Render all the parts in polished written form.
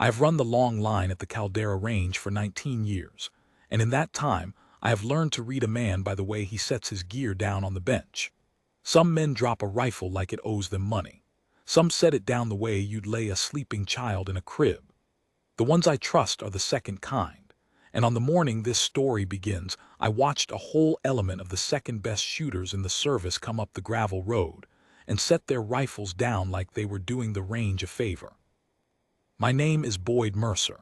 I have run the long line at the Caldera Range for 19 years, and in that time I have learned to read a man by the way he sets his gear down on the bench. Some men drop a rifle like it owes them money. Some set it down the way you'd lay a sleeping child in a crib. The ones I trust are the second kind, and on the morning this story begins, I watched a whole element of the second-best shooters in the service come up the gravel road and set their rifles down like they were doing the range a favor. My name is Boyd Mercer,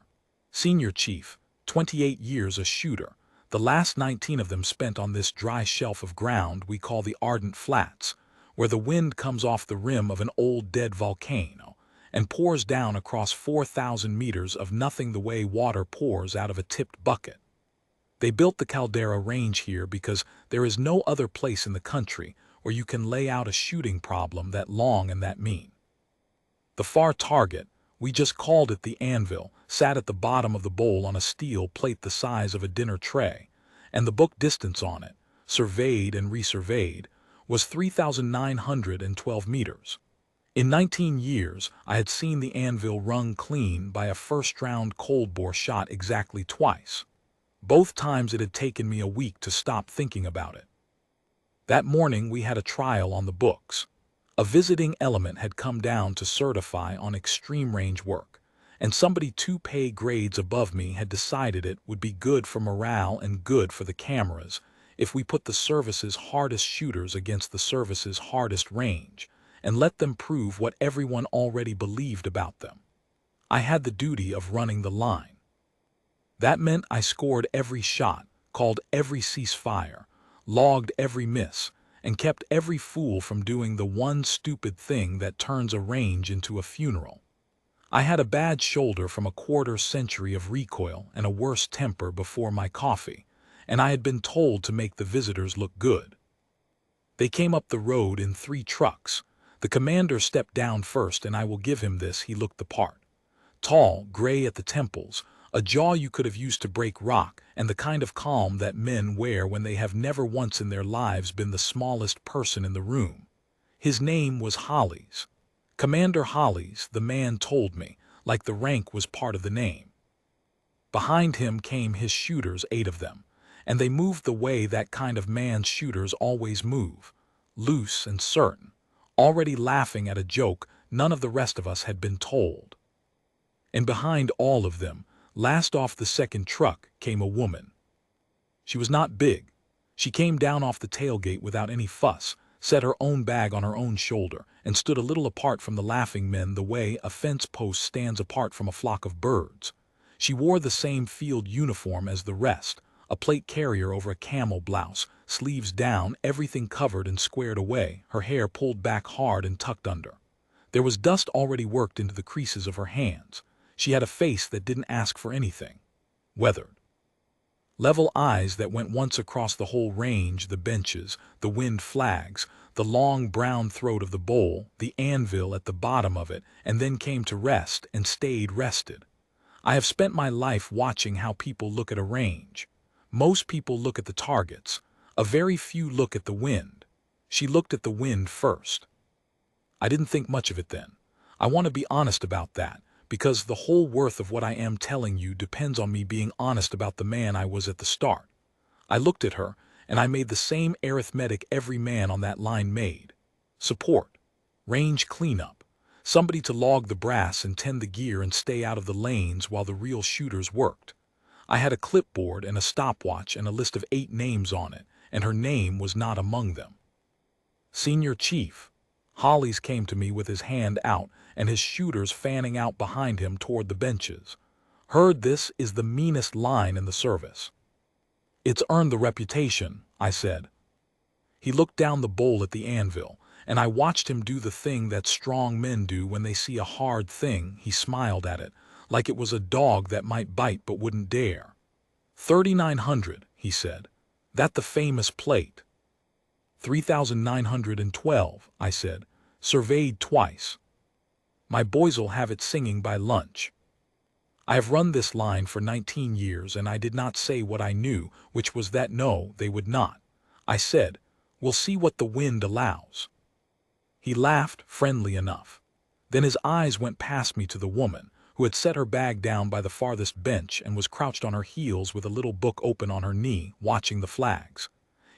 Senior Chief, 28 years a shooter, the last 19 of them spent on this dry shelf of ground we call the Ardent Flats, where the wind comes off the rim of an old dead volcano and pours down across 4,000 meters of nothing the way water pours out of a tipped bucket. They built the Caldera Range here because there is no other place in the country where you can lay out a shooting problem that long and that mean. The far target, we just called it the anvil, sat at the bottom of the bowl on a steel plate the size of a dinner tray, and the book distance on it, surveyed and resurveyed, was 3,912 meters. In 19 years, I had seen the anvil rung clean by a first-round cold-bore shot exactly twice. Both times it had taken me a week to stop thinking about it. That morning we had a trial on the books. A visiting element had come down to certify on extreme range work, and somebody 2 pay grades above me had decided it would be good for morale and good for the cameras if we put the service's hardest shooters against the service's hardest range and let them prove what everyone already believed about them. I had the duty of running the line. That meant I scored every shot, called every ceasefire, logged every miss, and kept every fool from doing the one stupid thing that turns a range into a funeral. I had a bad shoulder from a quarter-century of recoil and a worse temper before my coffee, and I had been told to make the visitors look good. They came up the road in 3 trucks. The commander stepped down first, and I will give him this, he looked the part. Tall, gray at the temples, a jaw you could have used to break rock, and the kind of calm that men wear when they have never once in their lives been the smallest person in the room. His name was Hollies. Commander Hollies, the man told me, like the rank was part of the name. Behind him came his shooters, 8 of them, and they moved the way that kind of man's shooters always move, loose and certain, already laughing at a joke none of the rest of us had been told. And behind all of them, last off the second truck, came a woman. She was not big. She came down off the tailgate without any fuss, set her own bag on her own shoulder, and stood a little apart from the laughing men the way a fence post stands apart from a flock of birds. She wore the same field uniform as the rest, a plate carrier over a camel blouse, sleeves down, everything covered and squared away, her hair pulled back hard and tucked under. There was dust already worked into the creases of her hands. She had a face that didn't ask for anything. Weathered. Level eyes that went once across the whole range, the benches, the wind flags, the long brown throat of the bowl, the anvil at the bottom of it, and then came to rest and stayed rested. I have spent my life watching how people look at a range. Most people look at the targets. A very few look at the wind. She looked at the wind first. I didn't think much of it then. I want to be honest about that, because the whole worth of what I am telling you depends on me being honest about the man I was at the start. I looked at her, and I made the same arithmetic every man on that line made. Support. Range cleanup. Somebody to log the brass and tend the gear and stay out of the lanes while the real shooters worked. I had a clipboard and a stopwatch and a list of 8 names on it, and her name was not among them. Senior Chief. Hollies came to me with his hand out and his shooters fanning out behind him toward the benches. Heard this is the meanest line in the service. It's earned the reputation, I said. He looked down the bowl at the anvil, and I watched him do the thing that strong men do when they see a hard thing. He smiled at it, like it was a dog that might bite but wouldn't dare. 3,900, he said. That the famous plate. 3,912, I said, surveyed twice. My boys'll have it singing by lunch. I have run this line for 19 years, and I did not say what I knew, which was that no, they would not. I said, we'll see what the wind allows. He laughed, friendly enough. Then his eyes went past me to the woman, who had set her bag down by the farthest bench and was crouched on her heels with a little book open on her knee, watching the flags.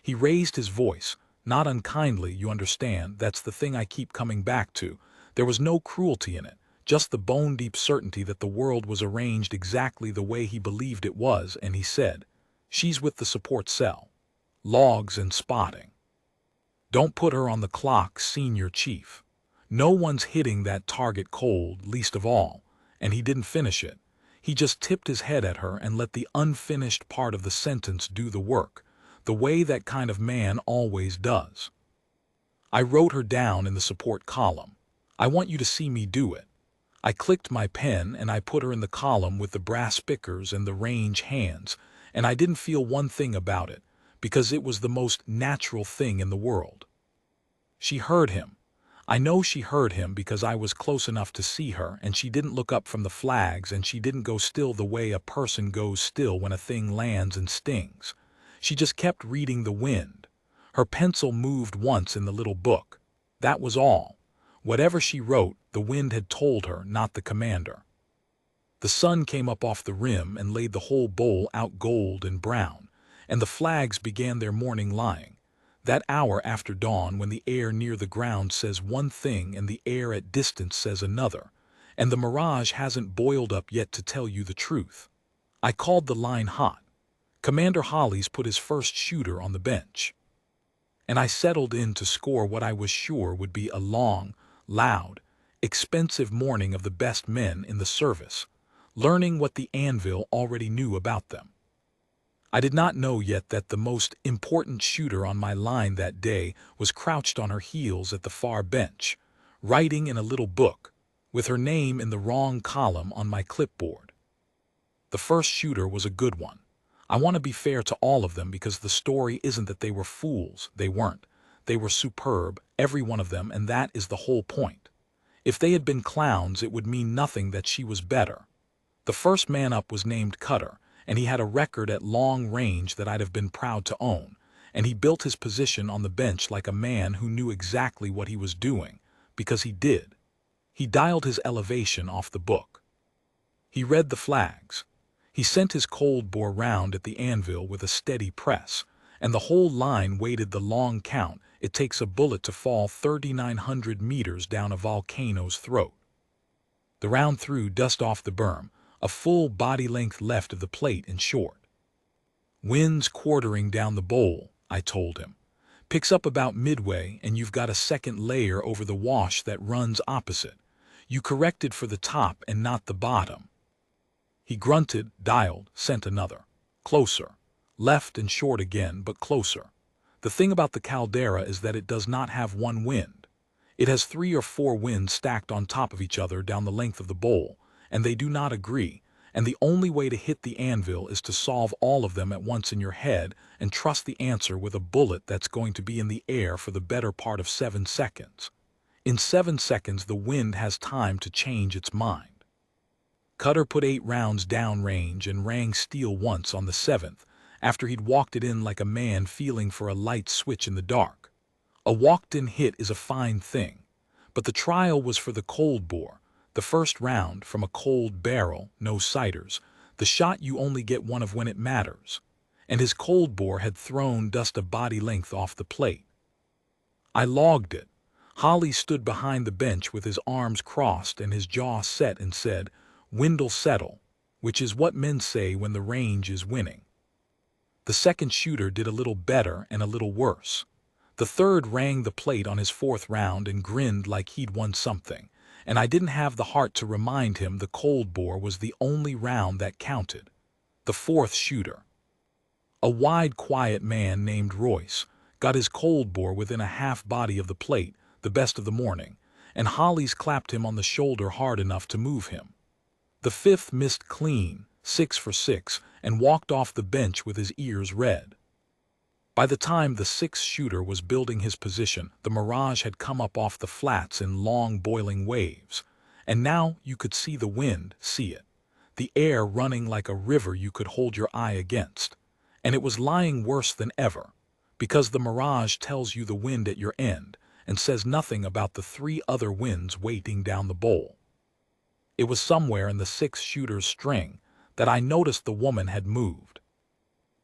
He raised his voice, not unkindly, you understand, that's the thing I keep coming back to. There was no cruelty in it, just the bone-deep certainty that the world was arranged exactly the way he believed it was, and he said, "She's with the support cell. Logs and spotting. Don't put her on the clock, Senior Chief. No one's hitting that target cold, least of all." And he didn't finish it. He just tipped his head at her and let the unfinished part of the sentence do the work, the way that kind of man always does. I wrote her down in the support column. I want you to see me do it. I clicked my pen and I put her in the column with the brass spickers and the range hands, and I didn't feel one thing about it, because it was the most natural thing in the world. She heard him. I know she heard him because I was close enough to see her, and she didn't look up from the flags, and she didn't go still the way a person goes still when a thing lands and stings. She just kept reading the wind. Her pencil moved once in the little book. That was all. Whatever she wrote, the wind had told her, not the commander. The sun came up off the rim and laid the whole bowl out gold and brown, and the flags began their morning lying. That hour after dawn when the air near the ground says one thing and the air at distance says another, and the mirage hasn't boiled up yet to tell you the truth. I called the line hot. Commander Holly's put his first shooter on the bench. And I settled in to score what I was sure would be a long, loud, expensive morning of the best men in the service, learning what the anvil already knew about them. I did not know yet that the most important shooter on my line that day was crouched on her heels at the far bench, writing in a little book, with her name in the wrong column on my clipboard. The first shooter was a good one. I want to be fair to all of them because the story isn't that they were fools. They weren't. They were superb, every one of them, and that is the whole point. If they had been clowns, it would mean nothing that she was better. The first man up was named Cutter, and he had a record at long range that I'd have been proud to own, and he built his position on the bench like a man who knew exactly what he was doing, because he did. He dialed his elevation off the book. He read the flags. He sent his cold bore round at the anvil with a steady press, and the whole line waited the long count it takes a bullet to fall 3,900 meters down a volcano's throat. The round threw dust off the berm, a full body length left of the plate in short. "Wind's quartering down the bowl," I told him. "Picks up about midway, and you've got a second layer over the wash that runs opposite. You corrected for the top and not the bottom." He grunted, dialed, sent another. Closer. Left and short again, but closer. The thing about the caldera is that it does not have one wind. It has 3 or 4 winds stacked on top of each other down the length of the bowl, and they do not agree, and the only way to hit the anvil is to solve all of them at once in your head and trust the answer with a bullet that's going to be in the air for the better part of 7 seconds. In 7 seconds, the wind has time to change its mind. Cutter put 8 rounds downrange and rang steel once on the 7th, after he'd walked it in like a man feeling for a light switch in the dark. A walked-in hit is a fine thing, but the trial was for the cold bore. The first round, from a cold barrel, no sighters, the shot you only get one of when it matters, and his cold bore had thrown dust a body length off the plate. I logged it. Holly stood behind the bench with his arms crossed and his jaw set and said, "Wind'll settle," which is what men say when the range is winning. The second shooter did a little better and a little worse. The third rang the plate on his 4th round and grinned like he'd won something, and I didn't have the heart to remind him the cold bore was the only round that counted. The 4th shooter, a wide, quiet man named Royce, got his cold bore within a half body of the plate, the best of the morning, and Hollies clapped him on the shoulder hard enough to move him. The 5th missed clean, 6 for 6, and walked off the bench with his ears red. By the time the 6th shooter was building his position, the mirage had come up off the flats in long boiling waves, and now you could see the wind, see it, the air running like a river you could hold your eye against, and it was lying worse than ever, because the mirage tells you the wind at your end and says nothing about the 3 other winds waiting down the bowl. It was somewhere in the 6-shooter's string that I noticed the woman had moved.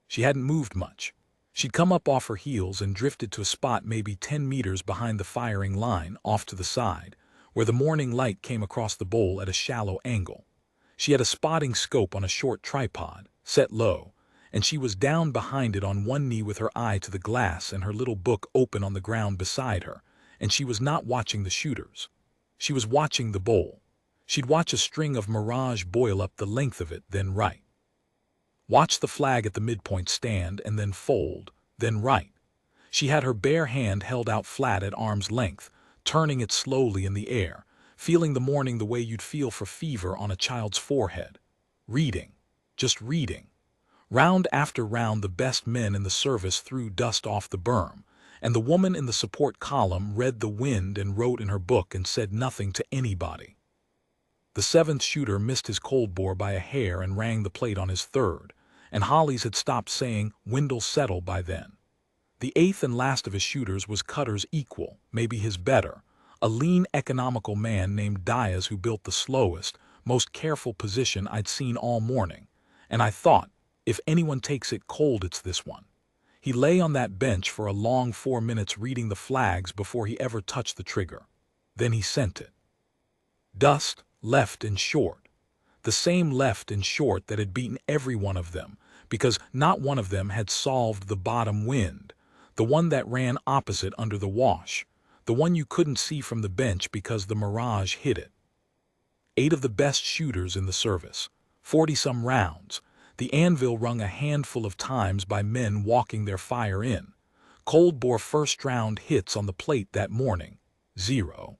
She hadn't moved much. She'd come up off her heels and drifted to a spot maybe 10 meters behind the firing line off to the side, where the morning light came across the bowl at a shallow angle. She had a spotting scope on a short tripod, set low, and she was down behind it on one knee with her eye to the glass and her little book open on the ground beside her, and she was not watching the shooters. She was watching the bowl. She'd watch a string of mirage boil up the length of it, then right. Watch the flag at the midpoint stand and then fold, then right. She had her bare hand held out flat at arm's length, turning it slowly in the air, feeling the morning the way you'd feel for fever on a child's forehead. Reading. Just reading. Round after round the best men in the service threw dust off the berm, and the woman in the support column read the wind and wrote in her book and said nothing to anybody. The 7th shooter missed his cold bore by a hair and rang the plate on his 3rd, and Hollies had stopped saying "Wind'll settle" by then. The 8th and last of his shooters was Cutter's equal, maybe his better, a lean, economical man named Diaz who built the slowest, most careful position I'd seen all morning, and I thought, if anyone takes it cold, it's this one. He lay on that bench for a long 4 minutes reading the flags before he ever touched the trigger. Then he sent it. Dust, left and short. The same left and short that had beaten every one of them, because not one of them had solved the bottom wind, the one that ran opposite under the wash, the one you couldn't see from the bench because the mirage hid it. 8 of the best shooters in the service, 40-some rounds, the anvil rung a handful of times by men walking their fire in. Cold bore first-round hits on the plate that morning, 0.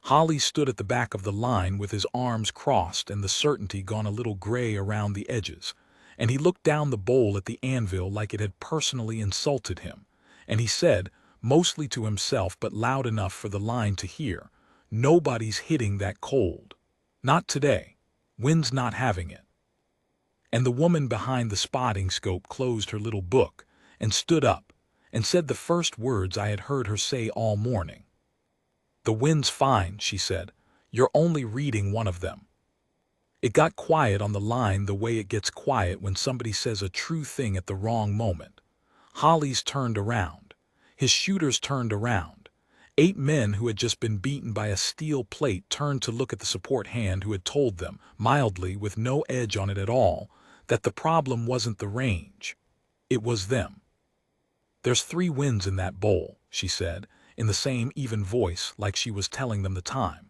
Holly stood at the back of the line with his arms crossed and the certainty gone a little gray around the edges, and he looked down the bowl at the anvil like it had personally insulted him, and he said, mostly to himself but loud enough for the line to hear, "Nobody's hitting that cold. Not today. Wind's not having it." And the woman behind the spotting scope closed her little book and stood up and said the first words I had heard her say all morning. "The wind's fine," she said. "You're only reading one of them." It got quiet on the line the way it gets quiet when somebody says a true thing at the wrong moment. Hollies turned around. His shooters turned around. 8 men who had just been beaten by a steel plate turned to look at the support hand who had told them, mildly, with no edge on it at all, that the problem wasn't the range. It was them. "There's 3 winds in that bowl," she said, in the same even voice like she was telling them the time.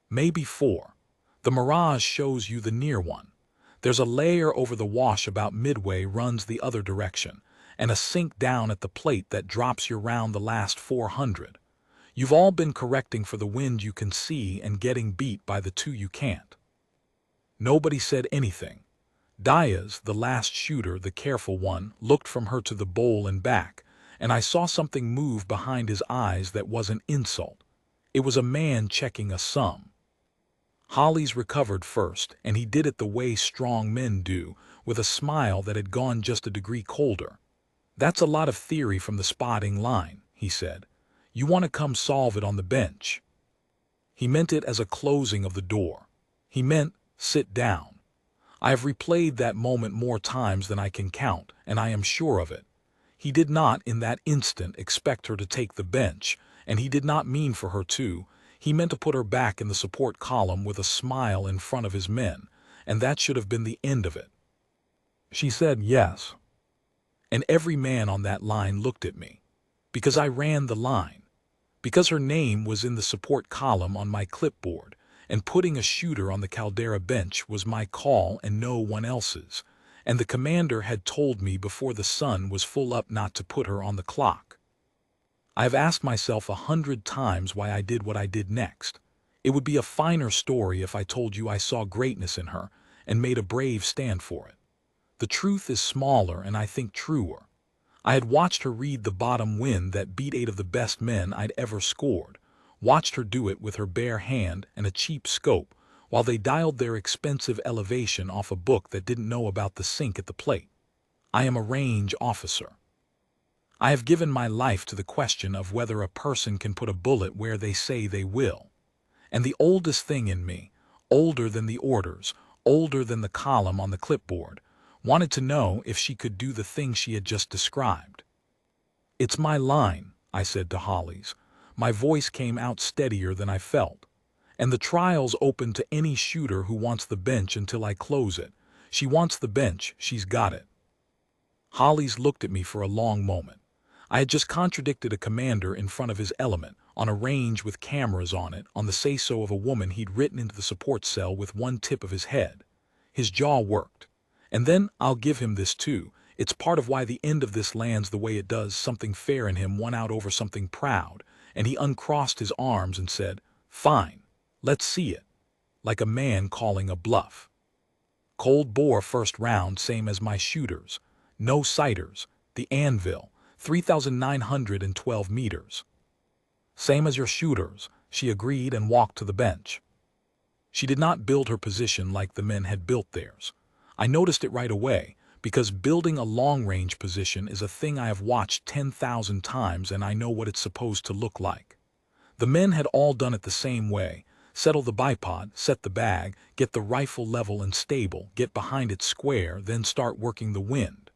"Maybe 4. The mirage shows you the near one. There's a layer over the wash about midway runs the other direction, and a sink down at the plate that drops you round the last 400. You've all been correcting for the wind you can see and getting beat by the 2 you can't." Nobody said anything. Diaz, the last shooter, the careful one, looked from her to the bowl and back, and I saw something move behind his eyes that wasn't insult. It was a man checking a sum. Hollies recovered first, and he did it the way strong men do, with a smile that had gone just a degree colder. "That's a lot of theory from the spotting line," he said. "You want to come solve it on the bench." He meant it as a closing of the door. He meant, sit down. I have replayed that moment more times than I can count, and I am sure of it. He did not, in that instant, expect her to take the bench, and he did not mean for her to. He meant to put her back in the support column with a smile in front of his men, and that should have been the end of it. She said yes. And every man on that line looked at me. Because I ran the line. Because her name was in the support column on my clipboard, and putting a shooter on the Caldera bench was my call and no one else's, and the commander had told me before the sun was full up not to put her on the clock. I have asked myself 100 times why I did what I did next. It would be a finer story if I told you I saw greatness in her and made a brave stand for it. The truth is smaller and I think truer. I had watched her read the bottom wind that beat 8 of the best men I'd ever scored, watched her do it with her bare hand and a cheap scope, while they dialed their expensive elevation off a book that didn't know about the sink at the plate. I am a range officer. I have given my life to the question of whether a person can put a bullet where they say they will. And the oldest thing in me, older than the orders, older than the column on the clipboard, wanted to know if she could do the thing she had just described. "It's my line," I said to Holly's. My voice came out steadier than I felt. "And the trial's open to any shooter who wants the bench until I close it. She wants the bench, she's got it." Holly's looked at me for a long moment. I had just contradicted a commander in front of his element, on a range with cameras on it, on the say-so of a woman he'd written into the support cell with one tip of his head. His jaw worked. And then, I'll give him this too, it's part of why the end of this lands the way it does. Something fair in him won out over something proud, and he uncrossed his arms and said, "Fine, let's see it." Like a man calling a bluff. "Cold bore first round, same as my shooters. No sighters. The anvil, 3,912 meters. "Same as your shooters," she agreed and walked to the bench. She did not build her position like the men had built theirs. I noticed it right away, because building a long-range position is a thing I have watched 10,000 times, and I know what it's supposed to look like. The men had all done it the same way: settle the bipod, set the bag, get the rifle level and stable, get behind it square, then start working the wind.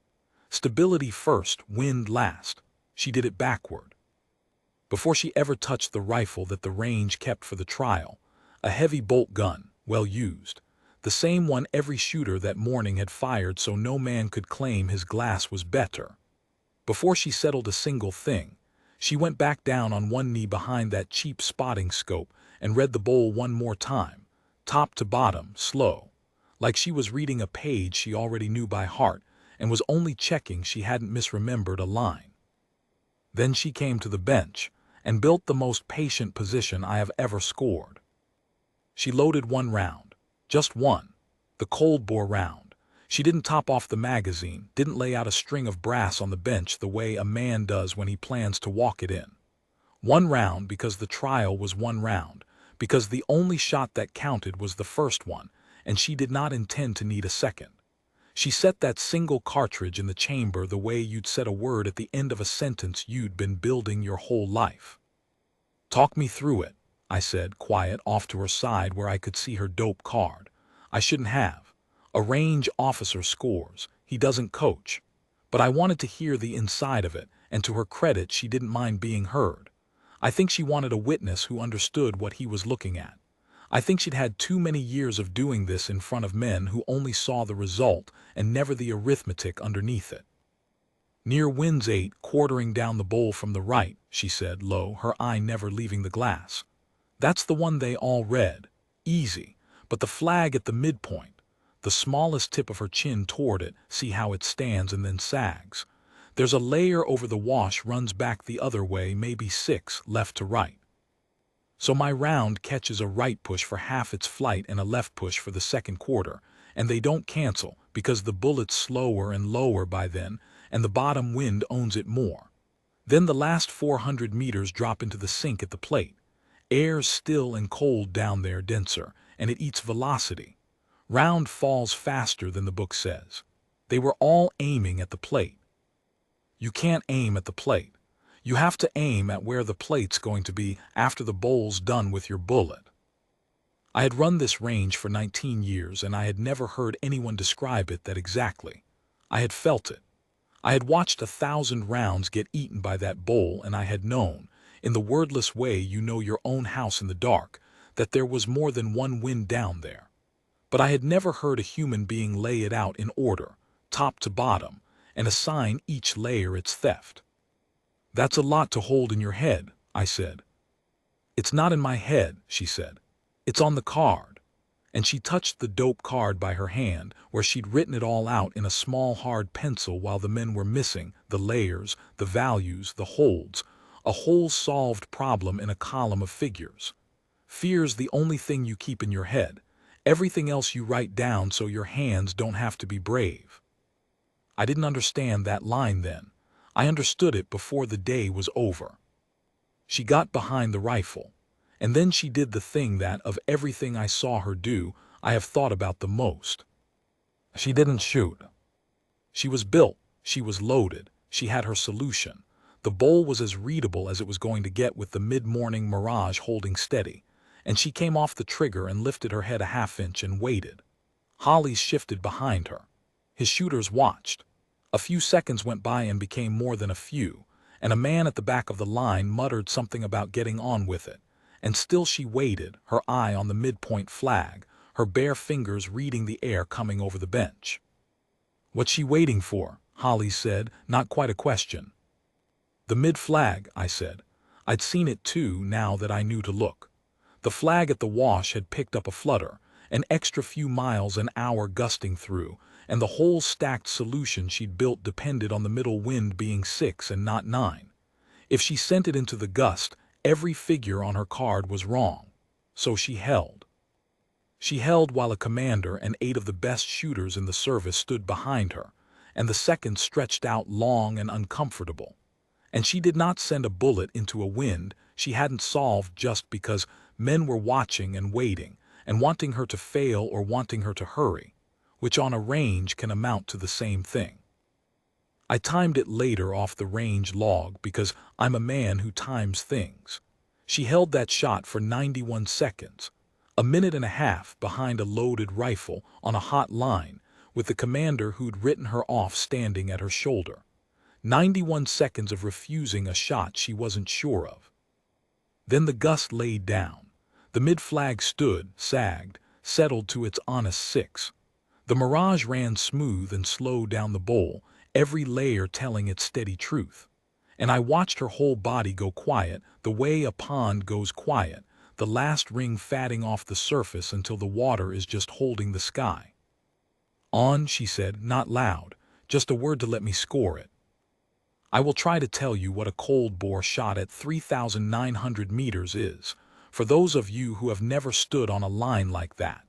Stability first, wind last. She did it backward. Before she ever touched the rifle that the range kept for the trial, a heavy bolt gun, well used, the same one every shooter that morning had fired so no man could claim his glass was better. Before she settled a single thing, she went back down on one knee behind that cheap spotting scope and read the bowl one more time, top to bottom, slow, like she was reading a page she already knew by heart and was only checking she hadn't misremembered a line. Then she came to the bench and built the most patient position I have ever scored. She loaded one round, just one, the cold bore round. She didn't top off the magazine, didn't lay out a string of brass on the bench the way a man does when he plans to walk it in. One round because the trial was one round, because the only shot that counted was the first one, and she did not intend to need a second. She set that single cartridge in the chamber the way you'd set a word at the end of a sentence you'd been building your whole life. "Talk me through it," I said, quiet, off to her side where I could see her dope card. I shouldn't have. A range officer scores. He doesn't coach. But I wanted to hear the inside of it, and to her credit, she didn't mind being heard. I think she wanted a witness who understood what he was looking at. I think she'd had too many years of doing this in front of men who only saw the result and never the arithmetic underneath it. "Near wins 8, quartering down the bowl from the right," she said low, her eye never leaving the glass. "That's the one they all read. Easy. But the flag at the midpoint, the smallest tip of her chin toward it, see how it stands and then sags. There's a layer over the wash, runs back the other way, maybe 6, left to right. So my round catches a right push for half its flight and a left push for the second quarter, and they don't cancel because the bullet's slower and lower by then, and the bottom wind owns it more. Then the last 400 meters drop into the sink at the plate. Air's still and cold down there, denser, and it eats velocity. Round falls faster than the book says. They were all aiming at the plate. You can't aim at the plate. You have to aim at where the plate's going to be after the bowl's done with your bullet." I had run this range for 19 years, and I had never heard anyone describe it that exactly. I had felt it. I had watched 1,000 rounds get eaten by that bowl, and I had known, in the wordless way you know your own house in the dark, that there was more than one wind down there. But I had never heard a human being lay it out in order, top to bottom, and assign each layer its theft. "That's a lot to hold in your head," I said. "It's not in my head," she said. "It's on the card." And she touched the dope card by her hand, where she'd written it all out in a small hard pencil while the men were missing the layers, the values, the holds, a whole solved problem in a column of figures. Fear's the only thing you keep in your head. Everything else you write down so your hands don't have to be brave. I didn't understand that line then. I understood it before the day was over. She got behind the rifle, and then she did the thing that, of everything I saw her do, I have thought about the most. She didn't shoot. She was built, she was loaded, she had her solution. The bowl was as readable as it was going to get with the mid-morning mirage holding steady, and she came off the trigger and lifted her head a half-inch and waited. Hollis shifted behind her. His shooters watched. A few seconds went by and became more than a few, and a man at the back of the line muttered something about getting on with it. And still she waited, her eye on the midpoint flag, her bare fingers reading the air coming over the bench. "What's she waiting for?" Hollis said, not quite a question. "The mid-flag," I said. I'd seen it too, now that I knew to look. The flag at the wash had picked up a flutter, an extra few miles an hour gusting through, and the whole stacked solution she'd built depended on the middle wind being 6 and not 9. If she sent it into the gust, every figure on her card was wrong. So she held. She held while a commander and 8 of the best shooters in the service stood behind her, and the seconds stretched out long and uncomfortable. And she did not send a bullet into a wind she hadn't solved just because men were watching and waiting, and wanting her to fail or wanting her to hurry, which on a range can amount to the same thing. I timed it later off the range log because I'm a man who times things. She held that shot for 91 seconds, a minute and a half behind a loaded rifle on a hot line, with the commander who'd written her off standing at her shoulder. 91 seconds of refusing a shot she wasn't sure of. Then the gust laid down. The mid-flag stood, sagged, settled to its honest 6. The mirage ran smooth and slow down the bowl, every layer telling its steady truth. And I watched her whole body go quiet, the way a pond goes quiet, the last ring fatting off the surface until the water is just holding the sky. "On," she said, not loud, just a word to let me score it. I will try to tell you what a cold-bore shot at 3,900 meters is, for those of you who have never stood on a line like that.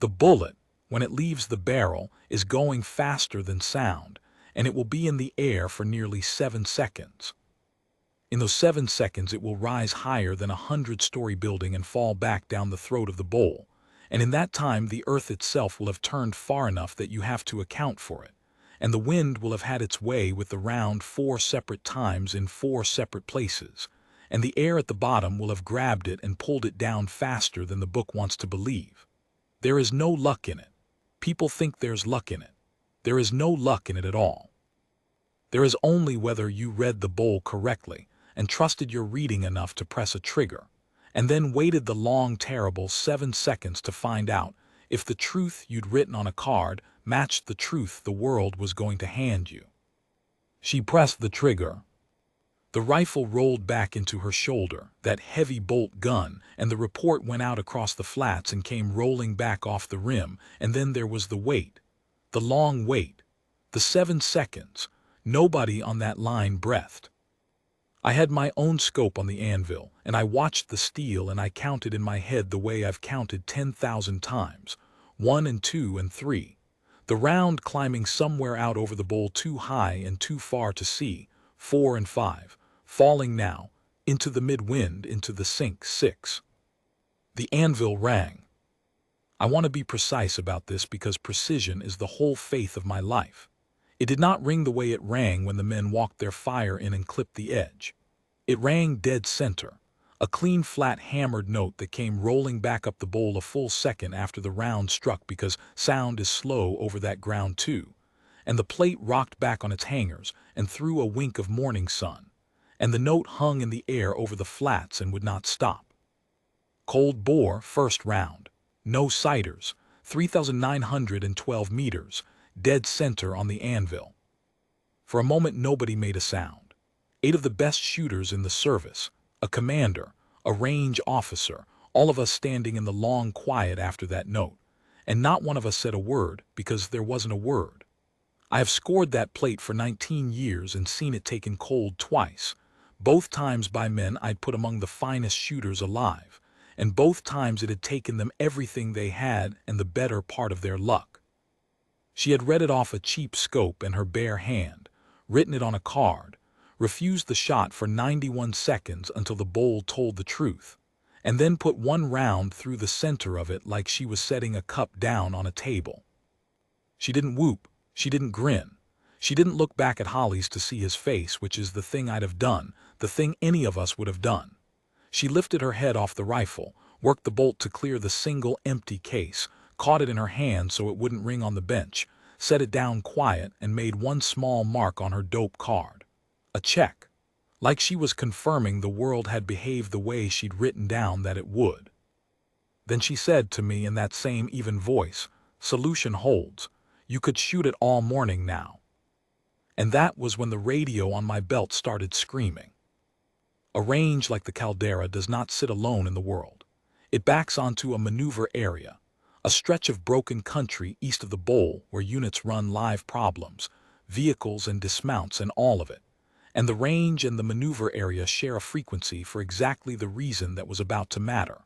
The bullet, when it leaves the barrel, is going faster than sound, and it will be in the air for nearly 7 seconds. In those 7 seconds it will rise higher than a 100-story building and fall back down the throat of the bowl, and in that time the earth itself will have turned far enough that you have to account for it, and the wind will have had its way with the round 4 separate times in 4 separate places, and the air at the bottom will have grabbed it and pulled it down faster than the book wants to believe. There is no luck in it. People think there's luck in it. There is no luck in it at all. There is only whether you read the bowl correctly and trusted your reading enough to press a trigger, and then waited the long, terrible 7 seconds to find out if the truth you'd written on a card matched the truth the world was going to hand you. She pressed the trigger. The rifle rolled back into her shoulder, that heavy bolt gun, and the report went out across the flats and came rolling back off the rim, and then there was the wait. The long wait. The 7 seconds. Nobody on that line breathed. I had my own scope on the anvil, and I watched the steel and I counted in my head the way I've counted 10,000 times. 1 and 2 and 3. The round climbing somewhere out over the bowl too high and too far to see. 4 and 5. Falling now, into the mid-wind, into the sink. 6. The anvil rang. I want to be precise about this because precision is the whole faith of my life. It did not ring the way it rang when the men walked their fire in and clipped the edge. It rang dead center, a clean flat hammered note that came rolling back up the bowl a full second after the round struck because sound is slow over that ground too, and the plate rocked back on its hangers and threw a wink of morning sun, and the note hung in the air over the flats and would not stop. Cold bore, first round. No sighters, 3,912 meters, dead center on the anvil. For a moment nobody made a sound. 8 of the best shooters in the service, a commander, a range officer, all of us standing in the long quiet after that note, and not one of us said a word because there wasn't a word. I have scored that plate for 19 years and seen it taken cold twice, both times by men I'd put among the finest shooters alive, and both times it had taken them everything they had and the better part of their luck. She had read it off a cheap scope in her bare hand, written it on a card, refused the shot for 91 seconds until the bowl told the truth, and then put 1 round through the center of it like she was setting a cup down on a table. She didn't whoop, she didn't grin, she didn't look back at Hollis to see his face, which is the thing I'd have done, the thing any of us would have done. She lifted her head off the rifle, worked the bolt to clear the single empty case, caught it in her hand so it wouldn't ring on the bench, set it down quiet, and made one small mark on her dope card. A check. Like she was confirming the world had behaved the way she'd written down that it would. Then she said to me in that same even voice, "Solution holds. You could shoot it all morning now." And that was when the radio on my belt started screaming. A range like the Caldera does not sit alone in the world. It backs onto a maneuver area, a stretch of broken country east of the bowl where units run live problems, vehicles and dismounts and all of it. And the range and the maneuver area share a frequency for exactly the reason that was about to matter.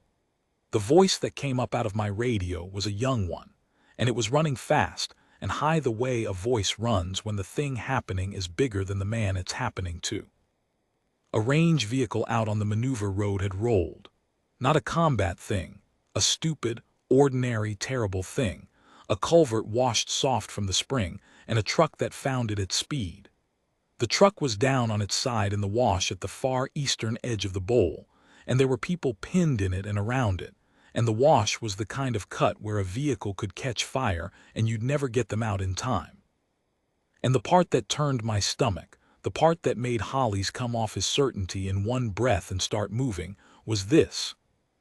The voice that came up out of my radio was a young one, and it was running fast and high the way a voice runs when the thing happening is bigger than the man it's happening to. A range vehicle out on the maneuver road had rolled. Not a combat thing, a stupid, ordinary, terrible thing, a culvert washed soft from the spring, and a truck that found it at speed. The truck was down on its side in the wash at the far eastern edge of the bowl, and there were people pinned in it and around it, and the wash was the kind of cut where a vehicle could catch fire and you'd never get them out in time. And the part that turned my stomach, the part that made Holly's come off his certainty in one breath and start moving, was this.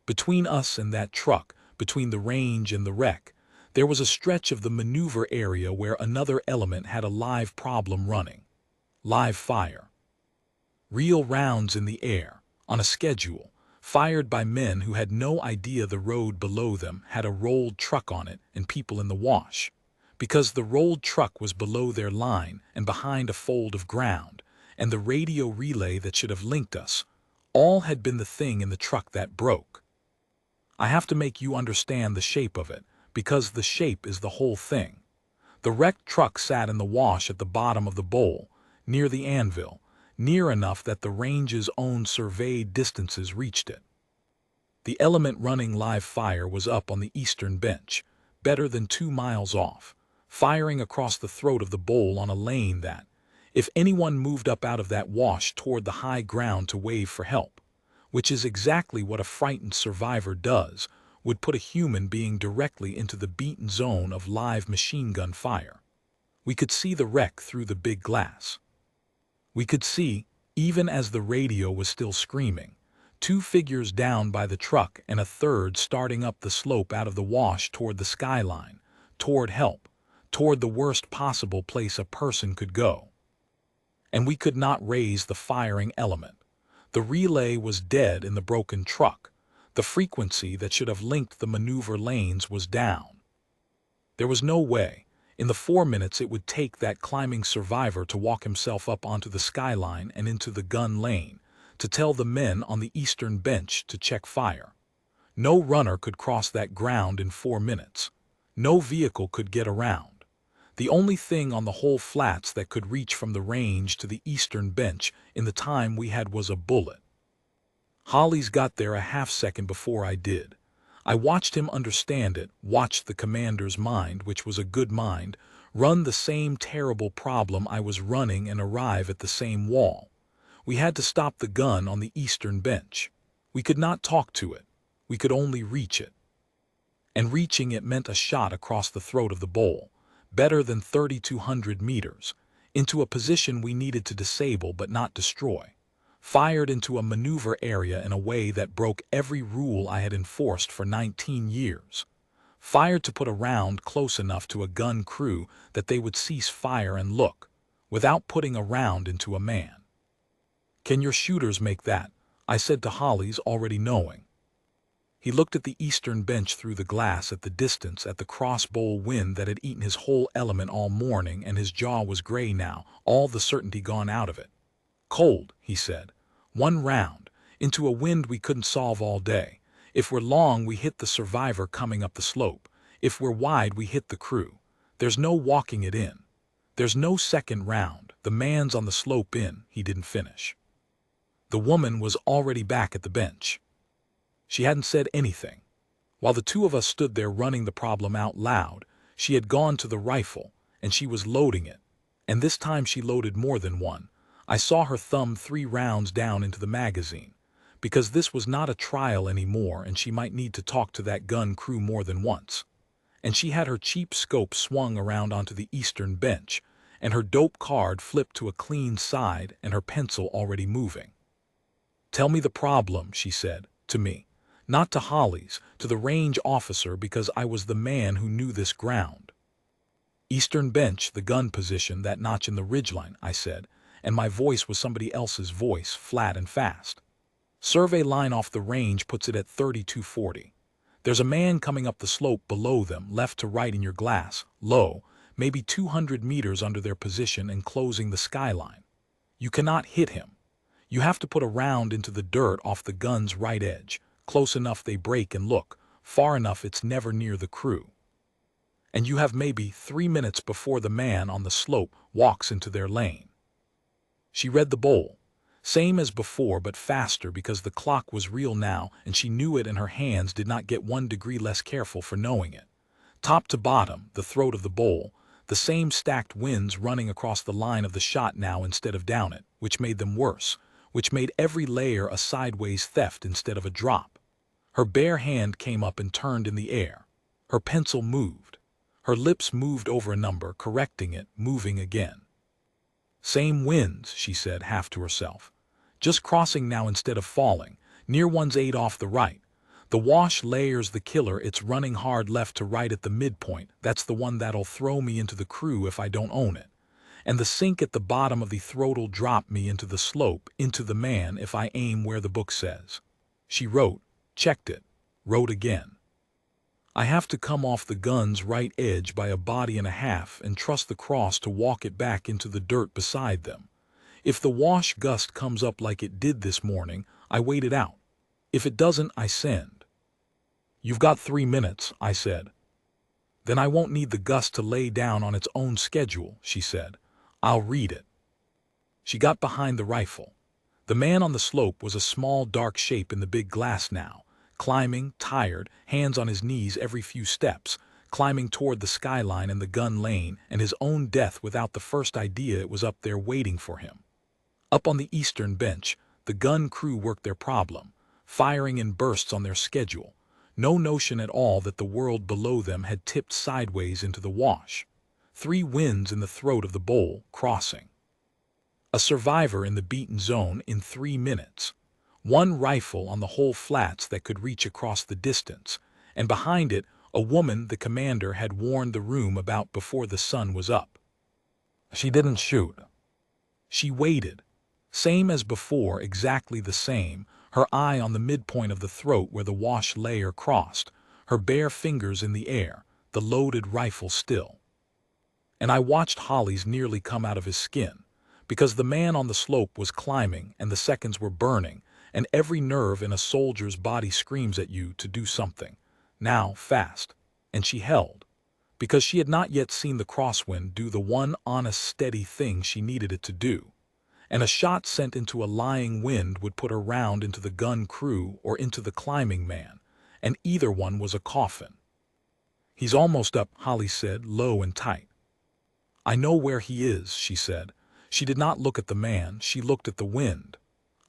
Between us and that truck, between the range and the wreck, there was a stretch of the maneuver area where another element had a live problem running. Live fire. Real rounds in the air, on a schedule, fired by men who had no idea the road below them had a rolled truck on it and people in the wash. Because the rolled truck was below their line and behind a fold of ground, and the radio relay that should have linked us, all had been the thing in the truck that broke. I have to make you understand the shape of it, because the shape is the whole thing. The wrecked truck sat in the wash at the bottom of the bowl, near the anvil, near enough that the range's own surveyed distances reached it. The element running live fire was up on the eastern bench, better than 2 miles off, firing across the throat of the bowl on a lane that, if anyone moved up out of that wash toward the high ground to wave for help, which is exactly what a frightened survivor does, would put a human being directly into the beaten zone of live machine gun fire. We could see the wreck through the big glass. We could see, even as the radio was still screaming, 2 figures down by the truck and a third starting up the slope out of the wash toward the skyline, toward help, toward the worst possible place a person could go. And we could not raise the firing element. The relay was dead in the broken truck. The frequency that should have linked the maneuver lanes was down. There was no way, in the 4 minutes it would take that climbing survivor to walk himself up onto the skyline and into the gun lane, to tell the men on the eastern bench to check fire. No runner could cross that ground in 4 minutes. No vehicle could get around. The only thing on the whole flats that could reach from the range to the eastern bench in the time we had was a bullet. Holly's got there a half-second before I did. I watched him understand it, watched the commander's mind, which was a good mind, run the same terrible problem I was running and arrive at the same wall. We had to stop the gun on the eastern bench. We could not talk to it. We could only reach it. And reaching it meant a shot across the throat of the bowl, better than 3,200 meters, into a position we needed to disable but not destroy. Fired into a maneuver area in a way that broke every rule I had enforced for 19 years. Fired to put a round close enough to a gun crew that they would cease fire and look, without putting a round into a man. "Can your shooters make that?" I said to Holly's, already knowing. He looked at the eastern bench through the glass at the distance, at the cross-bowl wind that had eaten his whole element all morning, and his jaw was gray now, all the certainty gone out of it. "Cold," he said. "1 round, into a wind we couldn't solve all day. If we're long, we hit the survivor coming up the slope. If we're wide, we hit the crew. There's no walking it in. There's no second round. The man's on the slope in." He didn't finish. The woman was already back at the bench. She hadn't said anything. While the 2 of us stood there running the problem out loud, she had gone to the rifle, and she was loading it. And this time she loaded more than one. I saw her thumb 3 rounds down into the magazine. because this was not a trial anymore and she might need to talk to that gun crew more than once. And she had her cheap scope swung around onto the eastern bench, and her dope card flipped to a clean side and her pencil already moving. "Tell me the problem," she said, to me. Not to Holly's, to the range officer, because I was the man who knew this ground. "Eastern bench, the gun position, that notch in the ridgeline," I said, and my voice was somebody else's voice, flat and fast. "Survey line off the range puts it at 3240. There's a man coming up the slope below them, left to right in your glass, low, maybe 200 meters under their position and closing the skyline. You cannot hit him. You have to put a round into the dirt off the gun's right edge, close enough they break and look, far enough it's never near the crew. And you have maybe 3 minutes before the man on the slope walks into their lane." She read the bowl. Same as before, but faster, because the clock was real now and she knew it, and her hands did not get 1 degree less careful for knowing it. Top to bottom, the throat of the bowl, the same stacked winds running across the line of the shot now instead of down it, which made them worse, which made every layer a sideways theft instead of a drop. Her bare hand came up and turned in the air. Her pencil moved. Her lips moved over a number, correcting it, moving again. "Same winds," she said, half to herself. "Just crossing now instead of falling. Near one's 8 off the right. The wash layers the killer, it's running hard left to right at the midpoint. That's the one that'll throw me into the crew if I don't own it. And the sink at the bottom of the throat'll drop me into the slope, into the man, if I aim where the book says." She wrote, checked it, wrote again. "I have to come off the gun's right edge by a body and a half and trust the cross to walk it back into the dirt beside them. If the wash gust comes up like it did this morning, I wait it out. If it doesn't, I send." "You've got 3 minutes," I said. "Then I won't need the gust to lay down on its own schedule," she said. "I'll read it." She got behind the rifle. The man on the slope was a small dark shape in the big glass now, climbing, tired, hands on his knees every few steps, climbing toward the skyline and the gun lane and his own death without the first idea it was up there waiting for him. Up on the eastern bench, the gun crew worked their problem, firing in bursts on their schedule. No notion at all that the world below them had tipped sideways into the wash. 3 winds in the throat of the bowl, crossing. A survivor in the beaten zone in 3 minutes. 1 rifle on the whole flats that could reach across the distance, and behind it, a woman the commander had warned the room about before the sun was up. She didn't shoot. She waited. Same as before, exactly the same, her eye on the midpoint of the throat where the wash layer crossed, her bare fingers in the air, the loaded rifle still. And I watched Holly's nearly come out of his skin, because the man on the slope was climbing and the seconds were burning, and every nerve in a soldier's body screams at you to do something. Now, fast. And she held, because she had not yet seen the crosswind do the one honest, steady thing she needed it to do. And a shot sent into a lying wind would put a round into the gun crew or into the climbing man, and either one was a coffin. "He's almost up," Holly said, low and tight. "I know where he is," she said. She did not look at the man, she looked at the wind.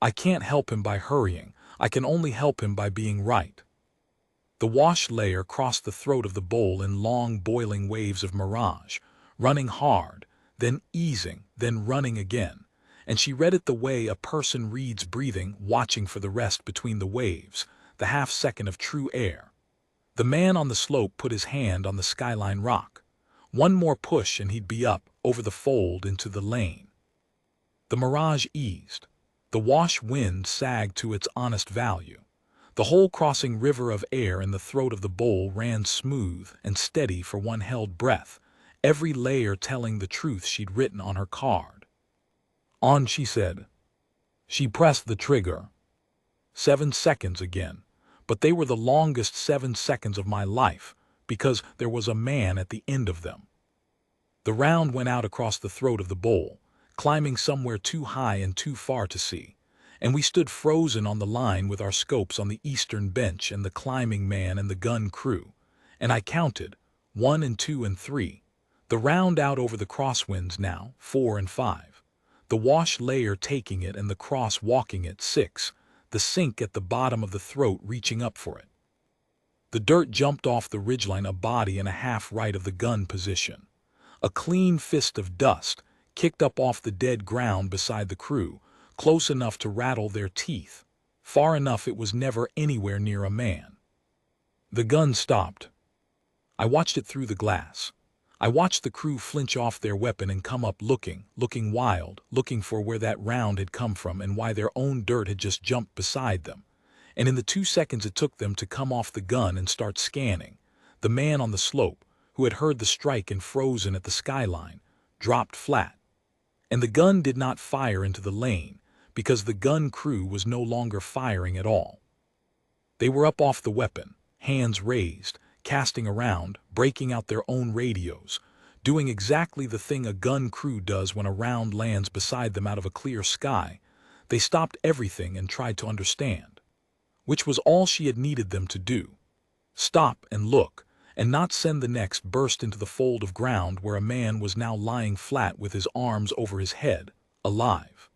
"I can't help him by hurrying, I can only help him by being right." The wash layer crossed the throat of the bowl in long boiling waves of mirage, running hard, then easing, then running again, and she read it the way a person reads breathing, watching for the rest between the waves, the half-second of true air. The man on the slope put his hand on the skyline rock. 1 more push and he'd be up, over the fold, into the lane. The mirage eased. The wash wind sagged to its honest value. The whole crossing river of air in the throat of the bowl ran smooth and steady for one held breath, every layer telling the truth she'd written on her card. "On," she said. She pressed the trigger. 7 seconds again, but they were the longest 7 seconds of my life, because there was a man at the end of them. The round went out across the throat of the bowl, climbing somewhere too high and too far to see, and we stood frozen on the line with our scopes on the eastern bench and the climbing man and the gun crew, and I counted 1 and 2 and 3, the round out over the crosswinds now 4 and 5, the wash layer taking it and the cross walking it 6, the sink at the bottom of the throat reaching up for it. The dirt jumped off the ridgeline a body and a half right of the gun position. A clean fist of dust kicked up off the dead ground beside the crew, close enough to rattle their teeth, far enough it was never anywhere near a man. The gun stopped. I watched it through the glass. I watched the crew flinch off their weapon and come up looking wild, looking for where that round had come from and why their own dirt had just jumped beside them. And in the 2 seconds it took them to come off the gun and start scanning, the man on the slope, who had heard the strike and frozen at the skyline, dropped flat. And the gun did not fire into the lane, because the gun crew was no longer firing at all. They were up off the weapon, hands raised, casting around, breaking out their own radios, doing exactly the thing a gun crew does when a round lands beside them out of a clear sky. They stopped everything and tried to understand, which was all she had needed them to do. Stop and look, and not send the next burst into the fold of ground where a man was now lying flat with his arms over his head, alive.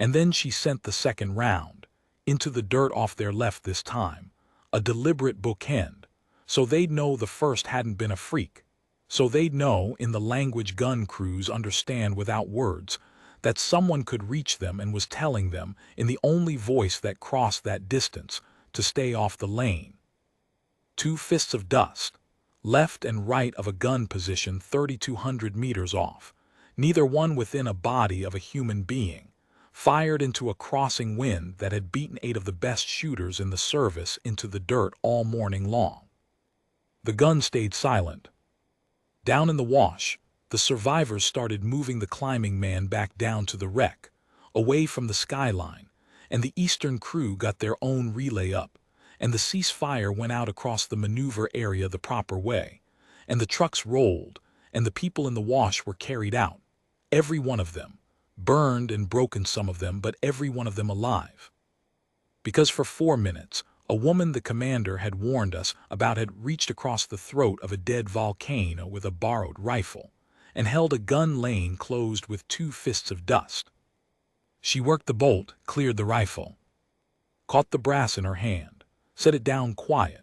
And then she sent the second round, into the dirt off their left this time, a deliberate bookend, so they'd know the first hadn't been a freak, so they'd know, in the language gun crews understand without words, that someone could reach them and was telling them, in the only voice that crossed that distance, to stay off the lane. 2 fists of dust, left and right of a gun position 3,200 meters off, neither one within a body of a human being, fired into a crossing wind that had beaten 8 of the best shooters in the service into the dirt all morning long. The gun stayed silent. Down in the wash, the survivors started moving the climbing man back down to the wreck, away from the skyline, and the eastern crew got their own relay up, and the ceasefire went out across the maneuver area the proper way, and the trucks rolled, and the people in the wash were carried out, every one of them, burned and broken some of them, but every one of them alive. Because for 4 minutes, a woman the commander had warned us about had reached across the throat of a dead volcano with a borrowed rifle, and held a gun lane closed with 2 fists of dust. She worked the bolt, cleared the rifle, caught the brass in her hand, set it down quiet,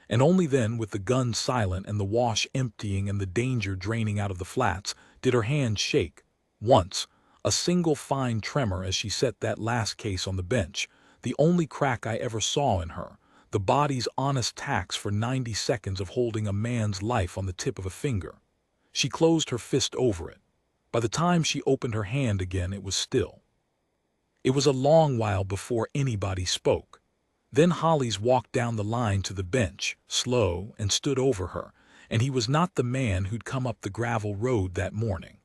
and only then, with the gun silent and the wash emptying and the danger draining out of the flats, did her hand shake, once, a single fine tremor as she set that last case on the bench, the only crack I ever saw in her, the body's honest tax for 90 seconds of holding a man's life on the tip of a finger. She closed her fist over it. By the time she opened her hand again, it was still. It was a long while before anybody spoke. Then Hollies walked down the line to the bench, slow, and stood over her, and he was not the man who'd come up the gravel road that morning.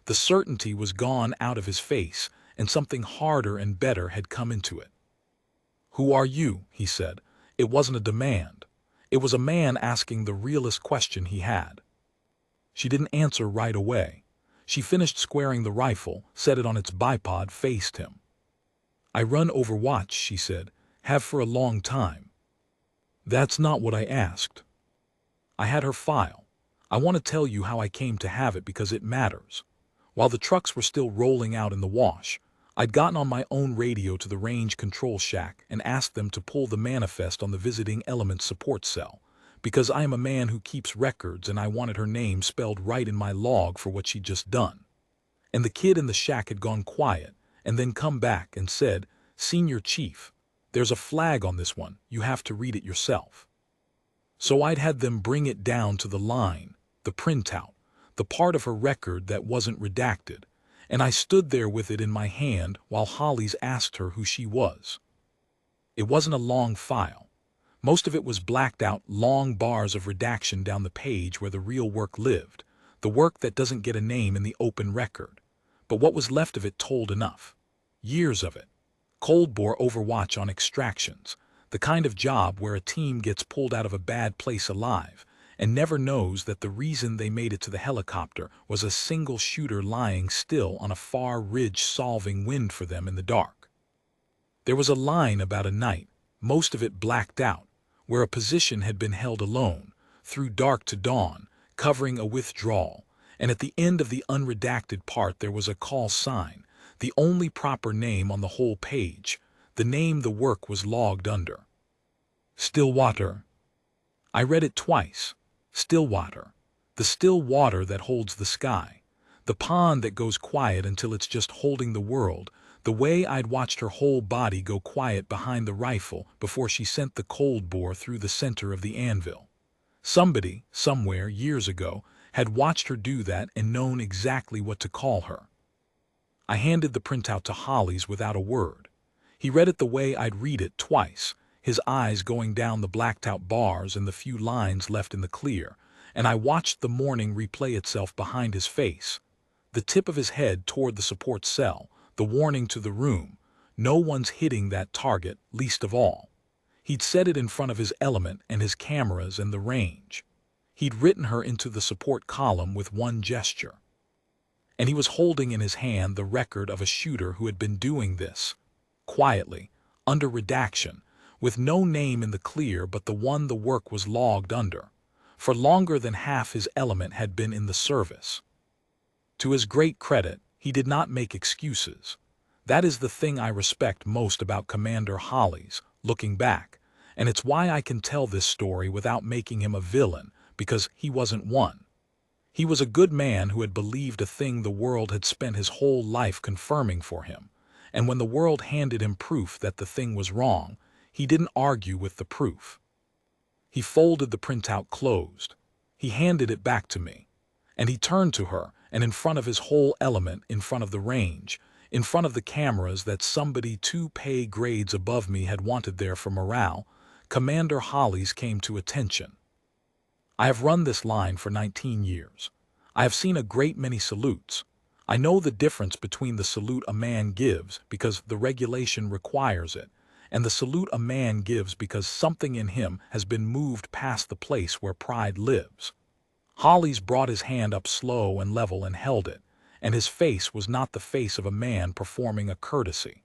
The certainty was gone out of his face, and something harder and better had come into it. "Who are you?" he said. It wasn't a demand. It was a man asking the realest question he had. She didn't answer right away. She finished squaring the rifle, set it on its bipod, faced him. "I run Overwatch," she said. "Have for a long time." "That's not what I asked." I had her file. I want to tell you how I came to have it because it matters. While the trucks were still rolling out in the wash, I'd gotten on my own radio to the range control shack and asked them to pull the manifest on the visiting element support cell, because I am a man who keeps records and I wanted her name spelled right in my log for what she'd just done. And the kid in the shack had gone quiet and then come back and said, "Senior Chief, there's a flag on this one, you have to read it yourself." So I'd had them bring it down to the line, the printout, the part of her record that wasn't redacted, and I stood there with it in my hand while Hollies asked her who she was. It wasn't a long file. Most of it was blacked out, long bars of redaction down the page where the real work lived, the work that doesn't get a name in the open record. But what was left of it told enough. Years of it. Cold bore Overwatch on extractions, the kind of job where a team gets pulled out of a bad place alive, and never knows that the reason they made it to the helicopter was a single shooter lying still on a far ridge solving wind for them in the dark. There was a line about a night, most of it blacked out, where a position had been held alone, through dark to dawn, covering a withdrawal, and at the end of the unredacted part there was a call sign, the only proper name on the whole page, the name the work was logged under. Stillwater. I read it twice. Stillwater. The still water that holds the sky. The pond that goes quiet until it's just holding the world, the way I'd watched her whole body go quiet behind the rifle before she sent the cold bore through the center of the anvil. Somebody, somewhere, years ago, had watched her do that and known exactly what to call her. I handed the printout to Hollies without a word. He read it the way I'd read it twice, his eyes going down the blacked-out bars and the few lines left in the clear, and I watched the morning replay itself behind his face. The tip of his head toward the support cell, the warning to the room, no one's hitting that target, least of all. He'd said it in front of his element and his cameras and the range. He'd written her into the support column with one gesture. And he was holding in his hand the record of a shooter who had been doing this, quietly, under redaction, with no name in the clear but the one the work was logged under, for longer than half his element had been in the service. To his great credit, he did not make excuses. That is the thing I respect most about Commander Hollies, looking back, and it's why I can tell this story without making him a villain, because he wasn't one. He was a good man who had believed a thing the world had spent his whole life confirming for him, and when the world handed him proof that the thing was wrong, he didn't argue with the proof. He folded the printout closed. He handed it back to me, and he turned to her, and in front of his whole element, in front of the range, in front of the cameras that somebody 2 pay grades above me had wanted there for morale, Commander Hollies came to attention. I have run this line for 19 years. I have seen a great many salutes. I know the difference between the salute a man gives because the regulation requires it, and the salute a man gives because something in him has been moved past the place where pride lives. Hollies brought his hand up slow and level and held it, and his face was not the face of a man performing a courtesy.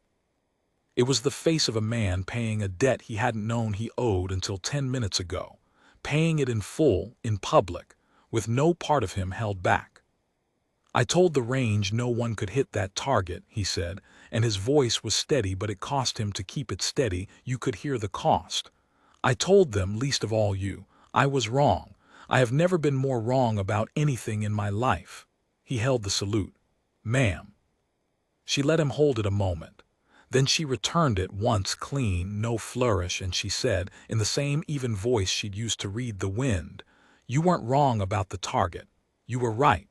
It was the face of a man paying a debt he hadn't known he owed until 10 minutes ago, paying it in full, in public, with no part of him held back. I told the range no one could hit that target, he said, and his voice was steady, but it cost him to keep it steady. You could hear the cost. I told them, least of all you, I was wrong. I have never been more wrong about anything in my life. He held the salute. Ma'am. She let him hold it a moment. Then she returned it once clean, no flourish, and she said, in the same even voice she'd used to read the wind, you weren't wrong about the target. You were right.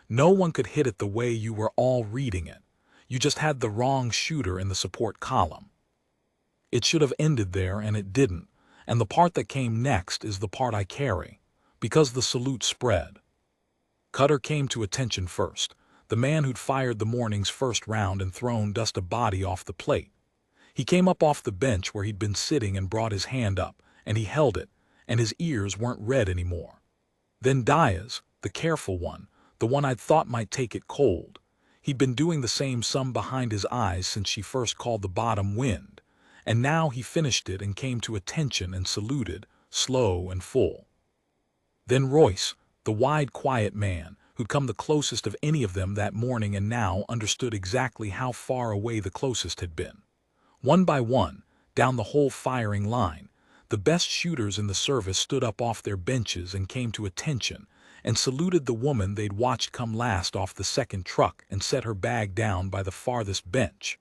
No one could hit it the way you were all reading it. You just had the wrong shooter in the support column. It should have ended there, and it didn't, and the part that came next is the part I carry, because the salute spread. Cutter came to attention first, the man who'd fired the morning's first round and thrown dust a body off the plate. He came up off the bench where he'd been sitting and brought his hand up, and he held it, and his ears weren't red anymore. Then Diaz, the careful one, the one I'd thought might take it cold. He'd been doing the same sum behind his eyes since she first called the bottom wind, and now he finished it and came to attention and saluted, slow and full. Then Royce, the wide, quiet man, who'd come the closest of any of them that morning and now understood exactly how far away the closest had been. One by one, down the whole firing line, the best shooters in the service stood up off their benches and came to attention and saluted the woman they'd watched come last off the second truck and set her bag down by the farthest bench.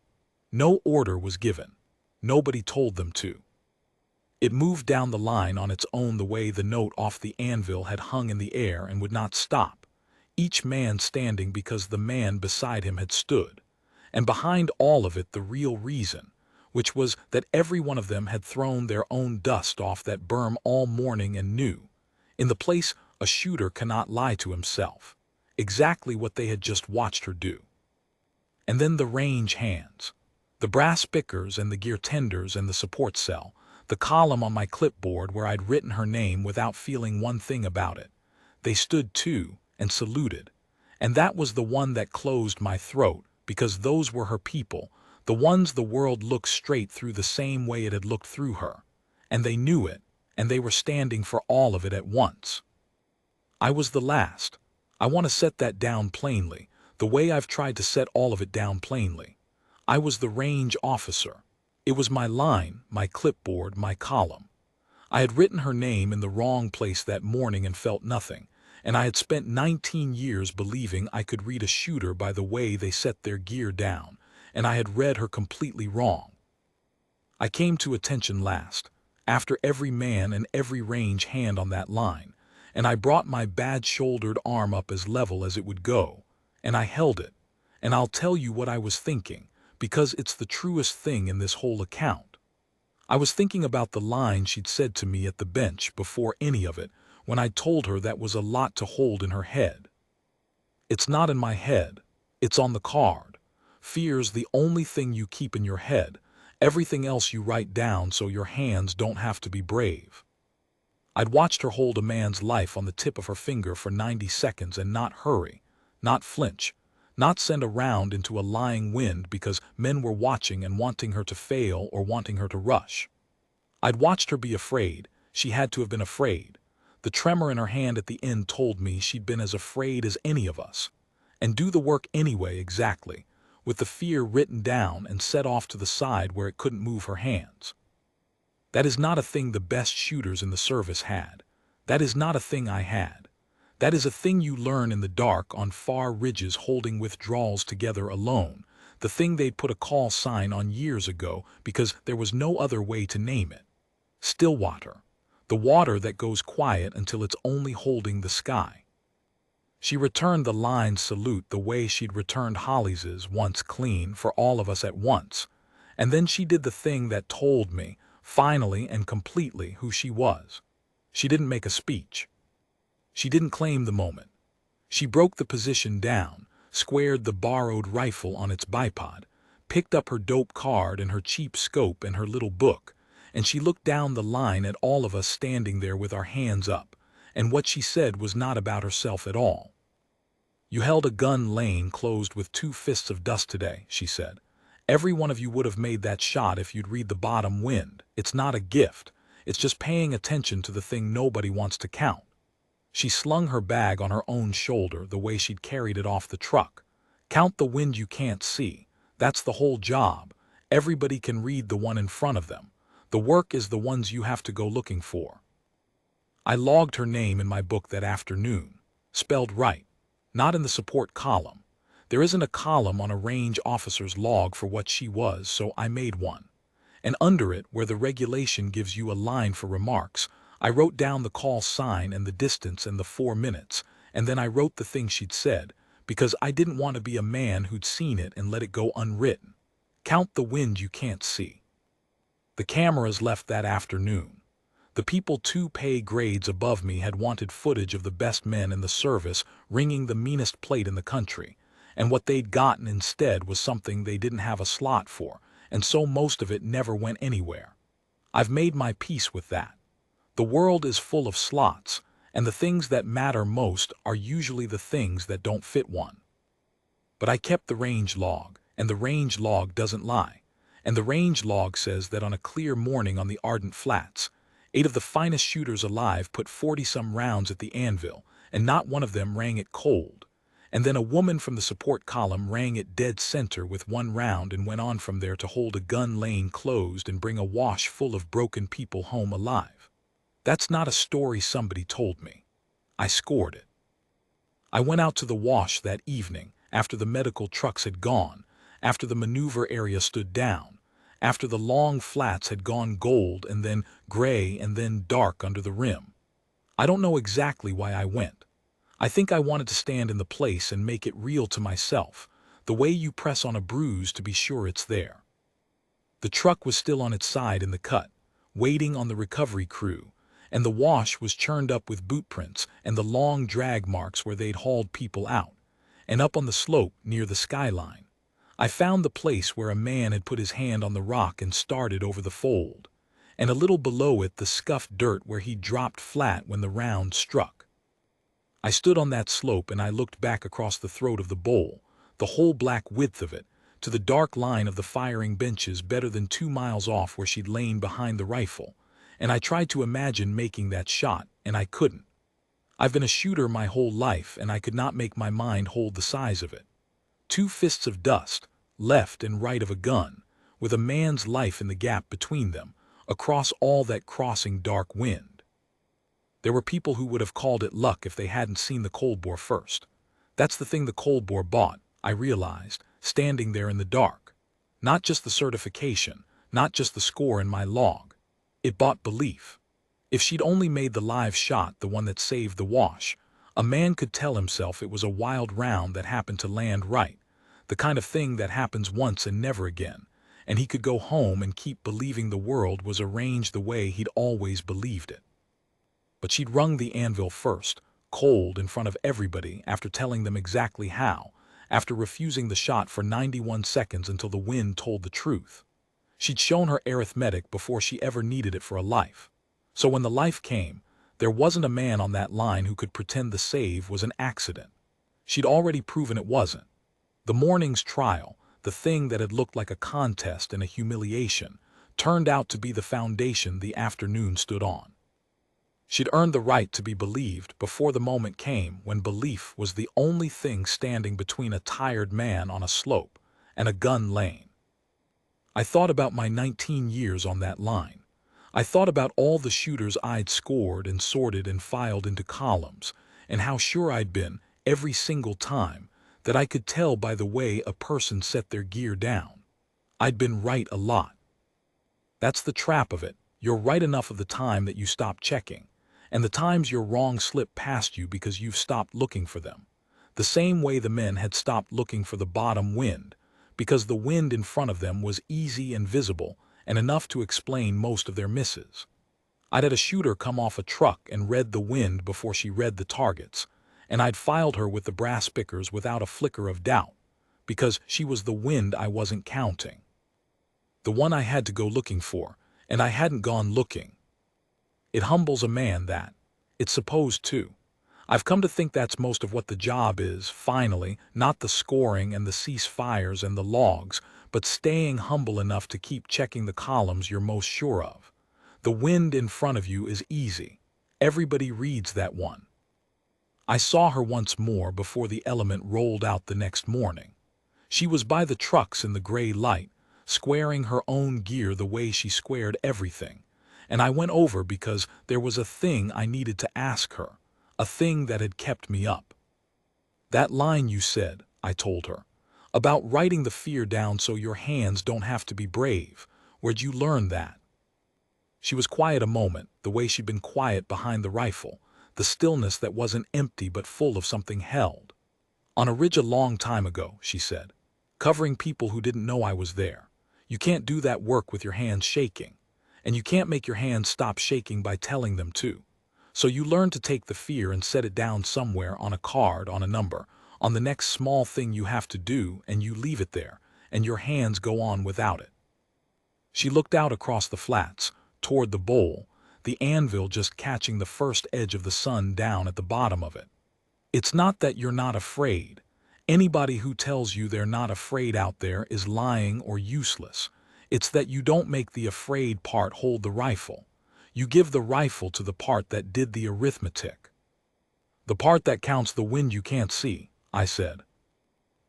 No order was given. Nobody told them to. It moved down the line on its own the way the note off the anvil had hung in the air and would not stop, each man standing because the man beside him had stood, and behind all of it the real reason, which was that every one of them had thrown their own dust off that berm all morning and knew, in the place a shooter cannot lie to himself, exactly what they had just watched her do. And then the range hands, the brass pickers and the gear tenders and the support cell, the column on my clipboard where I'd written her name without feeling one thing about it. They stood too and saluted, and that was the one that closed my throat because those were her people, the ones the world looked straight through the same way it had looked through her, and they knew it, and they were standing for all of it at once. I was the last. I want to set that down plainly, the way I've tried to set all of it down plainly. I was the range officer. It was my line, my clipboard, my column. I had written her name in the wrong place that morning and felt nothing, and I had spent 19 years believing I could read a shooter by the way they set their gear down, and I had read her completely wrong. I came to attention last, after every man and every range hand on that line, and I brought my bad-shouldered arm up as level as it would go, and I held it, and I'll tell you what I was thinking, because it's the truest thing in this whole account. I was thinking about the line she'd said to me at the bench before any of it, when I told her that was a lot to hold in her head. It's not in my head, it's on the card. Fear's the only thing you keep in your head. Everything else you write down so your hands don't have to be brave. I'd watched her hold a man's life on the tip of her finger for 90 seconds and not hurry, not flinch, not send a round into a lying wind because men were watching and wanting her to fail or wanting her to rush. I'd watched her be afraid. She had to have been afraid. The tremor in her hand at the end told me she'd been as afraid as any of us. And do the work anyway exactly, with the fear written down and set off to the side where it couldn't move her hands. That is not a thing the best shooters in the service had. That is not a thing I had. That is a thing you learn in the dark on far ridges holding withdrawals together alone, the thing they'd put a call sign on years ago because there was no other way to name it. Still water. The water that goes quiet until it's only holding the sky. She returned the line salute the way she'd returned Hollis's once clean for all of us at once, and then she did the thing that told me, finally and completely, who she was. She didn't make a speech. She didn't claim the moment. She broke the position down, squared the borrowed rifle on its bipod, picked up her dope card and her cheap scope and her little book, and she looked down the line at all of us standing there with our hands up, and what she said was not about herself at all. You held a gun lane closed with 2 fists of dust today, she said. Every one of you would have made that shot if you'd read the bottom wind. It's not a gift. It's just paying attention to the thing nobody wants to count. She slung her bag on her own shoulder the way she'd carried it off the truck. Count the wind you can't see. That's the whole job. Everybody can read the one in front of them. The work is the ones you have to go looking for. I logged her name in my book that afternoon. Spelled right. Not in the support column. There isn't a column on a range officer's log for what she was, so I made one. And under it, where the regulation gives you a line for remarks, I wrote down the call sign and the distance and the 4 minutes, and then I wrote the thing she'd said, because I didn't want to be a man who'd seen it and let it go unwritten. Count the wind you can't see. The cameras left that afternoon. The people 2 pay grades above me had wanted footage of the best men in the service ringing the meanest plate in the country, and what they'd gotten instead was something they didn't have a slot for, and so most of it never went anywhere. I've made my peace with that. The world is full of slots, and the things that matter most are usually the things that don't fit one. But I kept the range log, and the range log doesn't lie. And the range log says that on a clear morning on the Ardent Flats, 8 of the finest shooters alive put 40-some rounds at the anvil, and not one of them rang it cold. And then a woman from the support column rang it dead center with 1 round and went on from there to hold a gun lane closed and bring a wash full of broken people home alive. That's not a story somebody told me. I scored it. I went out to the wash that evening, after the medical trucks had gone, after the maneuver area stood down, after the long flats had gone gold and then gray and then dark under the rim. I don't know exactly why I went. I think I wanted to stand in the place and make it real to myself, the way you press on a bruise to be sure it's there. The truck was still on its side in the cut, waiting on the recovery crew, and the wash was churned up with boot prints and the long drag marks where they'd hauled people out, and up on the slope near the skyline. I found the place where a man had put his hand on the rock and started over the fold, and a little below it the scuffed dirt where he'd dropped flat when the round struck. I stood on that slope and I looked back across the throat of the bowl, the whole black width of it, to the dark line of the firing benches better than 2 miles off where she'd lain behind the rifle, and I tried to imagine making that shot, and I couldn't. I've been a shooter my whole life, and I could not make my mind hold the size of it. 2 fists of dust, left and right of a gun, with a man's life in the gap between them, across all that crossing dark wind. There were people who would have called it luck if they hadn't seen the cold bore first. That's the thing the cold bore bought, I realized, standing there in the dark. Not just the certification, not just the score in my log. It bought belief. If she'd only made the live shot, the one that saved the wash, a man could tell himself it was a wild round that happened to land right, the kind of thing that happens once and never again, and he could go home and keep believing the world was arranged the way he'd always believed it. But she'd rung the anvil first, cold in front of everybody, after telling them exactly how, after refusing the shot for 91 seconds until the wind told the truth. She'd shown her arithmetic before she ever needed it for a life. So when the life came, there wasn't a man on that line who could pretend the save was an accident. She'd already proven it wasn't. The morning's trial, the thing that had looked like a contest and a humiliation, turned out to be the foundation the afternoon stood on. She'd earned the right to be believed before the moment came when belief was the only thing standing between a tired man on a slope and a gun lane. I thought about my 19 years on that line. I thought about all the shooters I'd scored and sorted and filed into columns, and how sure I'd been, every single time, that I could tell by the way a person set their gear down. I'd been right a lot. That's the trap of it. You're right enough of the time that you stop checking, and the times you're wrong slip past you because you've stopped looking for them. The same way the men had stopped looking for the bottom wind, because the wind in front of them was easy and visible and enough to explain most of their misses. I'd had a shooter come off a truck and read the wind before she read the targets, and I'd filed her with the brass pickers without a flicker of doubt, because she was the wind I wasn't counting. The one I had to go looking for, and I hadn't gone looking. It humbles a man, that. It's supposed to. I've come to think that's most of what the job is, finally, not the scoring and the ceasefires and the logs, but staying humble enough to keep checking the columns you're most sure of. The wind in front of you is easy. Everybody reads that one. I saw her once more before the element rolled out the next morning. She was by the trucks in the gray light, squaring her own gear the way she squared everything, and I went over because there was a thing I needed to ask her, a thing that had kept me up. That line you said, I told her, about writing the fear down so your hands don't have to be brave, where'd you learn that? She was quiet a moment, the way she'd been quiet behind the rifle, the stillness that wasn't empty but full of something held. On a ridge a long time ago, she said, covering people who didn't know I was there. You can't do that work with your hands shaking, and you can't make your hands stop shaking by telling them to. So you learn to take the fear and set it down somewhere, on a card, on a number, on the next small thing you have to do, and you leave it there, and your hands go on without it. She looked out across the flats, toward the bowl, the anvil just catching the first edge of the sun down at the bottom of it. It's not that you're not afraid. Anybody who tells you they're not afraid out there is lying or useless. It's that you don't make the afraid part hold the rifle. You give the rifle to the part that did the arithmetic. The part that counts the wind you can't see, I said.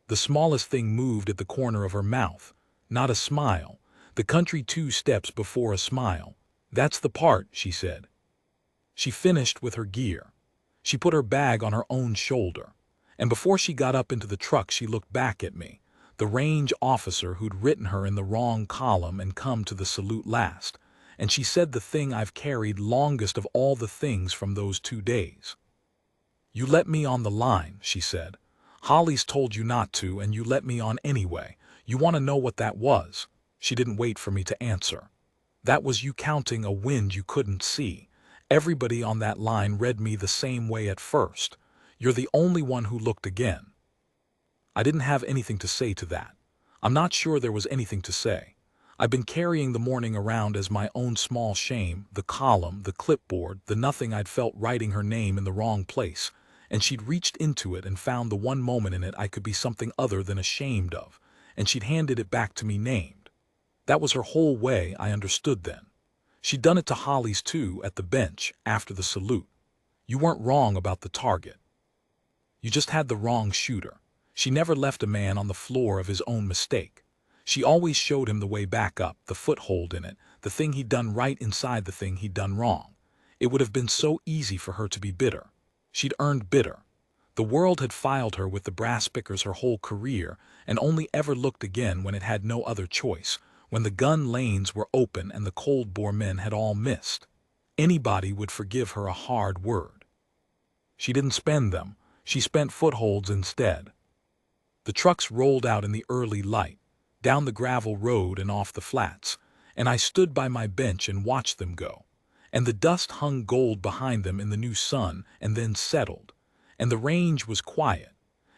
The smallest thing moved at the corner of her mouth, not a smile. The country 2 steps before a smile. That's the part, she said. She finished with her gear. She put her bag on her own shoulder, and before she got up into the truck she looked back at me, the range officer who'd written her in the wrong column and come to the salute last, and she said the thing I've carried longest of all the things from those 2 days. You let me on the line, she said. Holly's told you not to, and you let me on anyway. You want to know what that was? She didn't wait for me to answer. That was you counting a wind you couldn't see. Everybody on that line read me the same way at first. You're the only one who looked again. I didn't have anything to say to that. I'm not sure there was anything to say. I've been carrying the morning around as my own small shame, the column, the clipboard, the nothing I'd felt writing her name in the wrong place, and she'd reached into it and found the one moment in it I could be something other than ashamed of, and she'd handed it back to me named. That was her whole way, I understood then. She'd done it to Holly's too, at the bench, after the salute. You weren't wrong about the target. You just had the wrong shooter. She never left a man on the floor of his own mistake. She always showed him the way back up, the foothold in it, the thing he'd done right inside the thing he'd done wrong. It would have been so easy for her to be bitter. She'd earned bitter. The world had filed her with the brass pickers her whole career, and only ever looked again when it had no other choice, when the gun lanes were open and the cold-bore men had all missed. Anybody would forgive her a hard word. She didn't spend them. She spent footholds instead. The trucks rolled out in the early light, down the gravel road and off the flats, and I stood by my bench and watched them go. And the dust hung gold behind them in the new sun and then settled, and the range was quiet,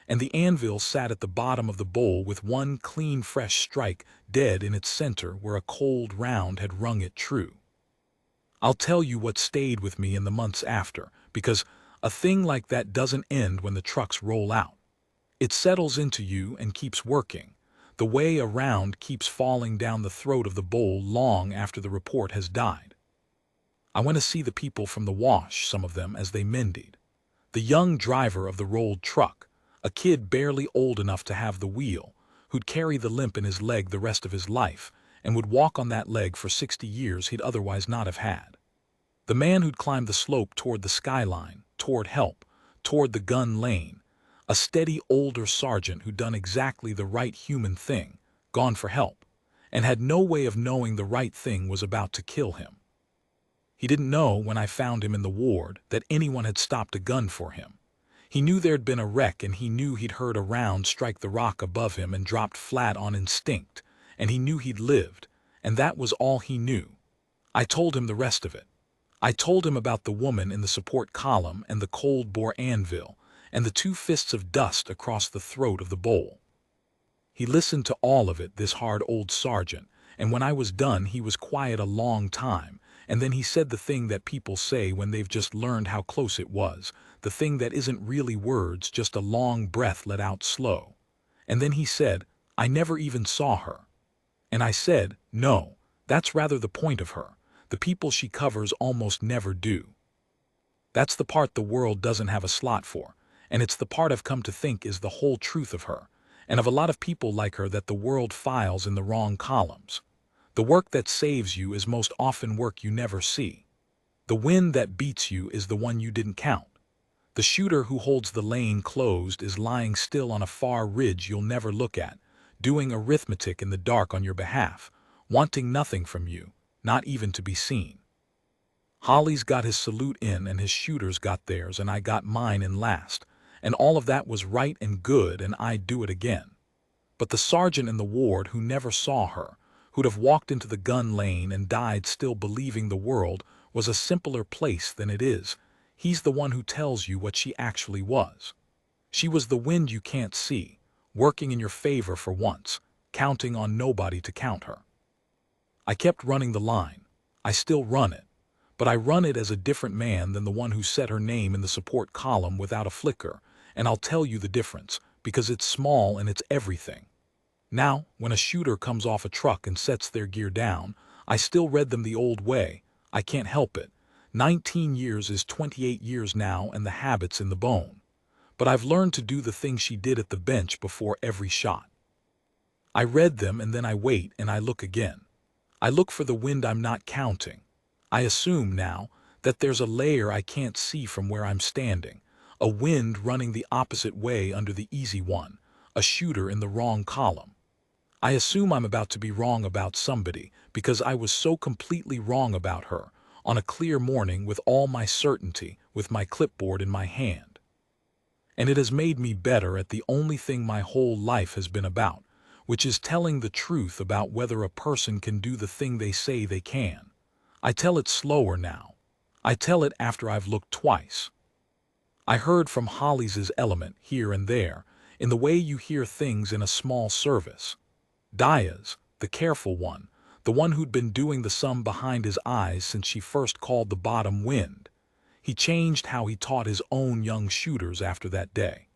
and the anvil sat at the bottom of the bowl with one clean fresh strike dead in its center where a cold round had rung it true. I'll tell you what stayed with me in the months after, because a thing like that doesn't end when the trucks roll out. It settles into you and keeps working. The way around keeps falling down the throat of the bowl long after the report has died. I went to see the people from the wash, some of them, as they mended. The young driver of the rolled truck, a kid barely old enough to have the wheel, who'd carry the limp in his leg the rest of his life, and would walk on that leg for 60 years he'd otherwise not have had. The man who'd climbed the slope toward the skyline, toward help, toward the gun lane, a steady older sergeant who'd done exactly the right human thing, gone for help, and had no way of knowing the right thing was about to kill him. He didn't know, when I found him in the ward, that anyone had stopped a gun for him. He knew there'd been a wreck, and he knew he'd heard a round strike the rock above him and dropped flat on instinct, and he knew he'd lived, and that was all he knew. I told him the rest of it. I told him about the woman in the support column and the cold-bore anvil, and the 2 fists of dust across the throat of the bowl. He listened to all of it, this hard old sergeant, and when I was done he was quiet a long time, and then he said the thing that people say when they've just learned how close it was, the thing that isn't really words, just a long breath let out slow. And then he said, "I never even saw her." And I said, "No, that's rather the point of her. The people she covers almost never do. That's the part the world doesn't have a slot for, and it's the part I've come to think is the whole truth of her, and of a lot of people like her that the world files in the wrong columns. The work that saves you is most often work you never see. The wind that beats you is the one you didn't count. The shooter who holds the lane closed is lying still on a far ridge you'll never look at, doing arithmetic in the dark on your behalf, wanting nothing from you, not even to be seen. Holly's got his salute in and his shooters got theirs and I got mine in last, and all of that was right and good and I'd do it again. But the sergeant in the ward who never saw her, who'd have walked into the gun lane and died still believing the world was a simpler place than it is, he's the one who tells you what she actually was. She was the wind you can't see, working in your favor for once, counting on nobody to count her. I kept running the line. I still run it. But I run it as a different man than the one who said her name in the support column without a flicker, and I'll tell you the difference, because it's small and it's everything. Now, when a shooter comes off a truck and sets their gear down, I still read them the old way. I can't help it. 19 years is 28 years now and the habit's in the bone. But I've learned to do the thing she did at the bench before every shot. I read them and then I wait and I look again. I look for the wind I'm not counting. I assume now that there's a layer I can't see from where I'm standing, a wind running the opposite way under the easy one, a shooter in the wrong column. I assume I'm about to be wrong about somebody because I was so completely wrong about her, on a clear morning with all my certainty, with my clipboard in my hand. And it has made me better at the only thing my whole life has been about, which is telling the truth about whether a person can do the thing they say they can. I tell it slower now. I tell it after I've looked twice. I heard from Holly's element here and there, in the way you hear things in a small service. Daya's, the careful one, the one who'd been doing the sum behind his eyes since she first called the bottom wind. He changed how he taught his own young shooters after that day.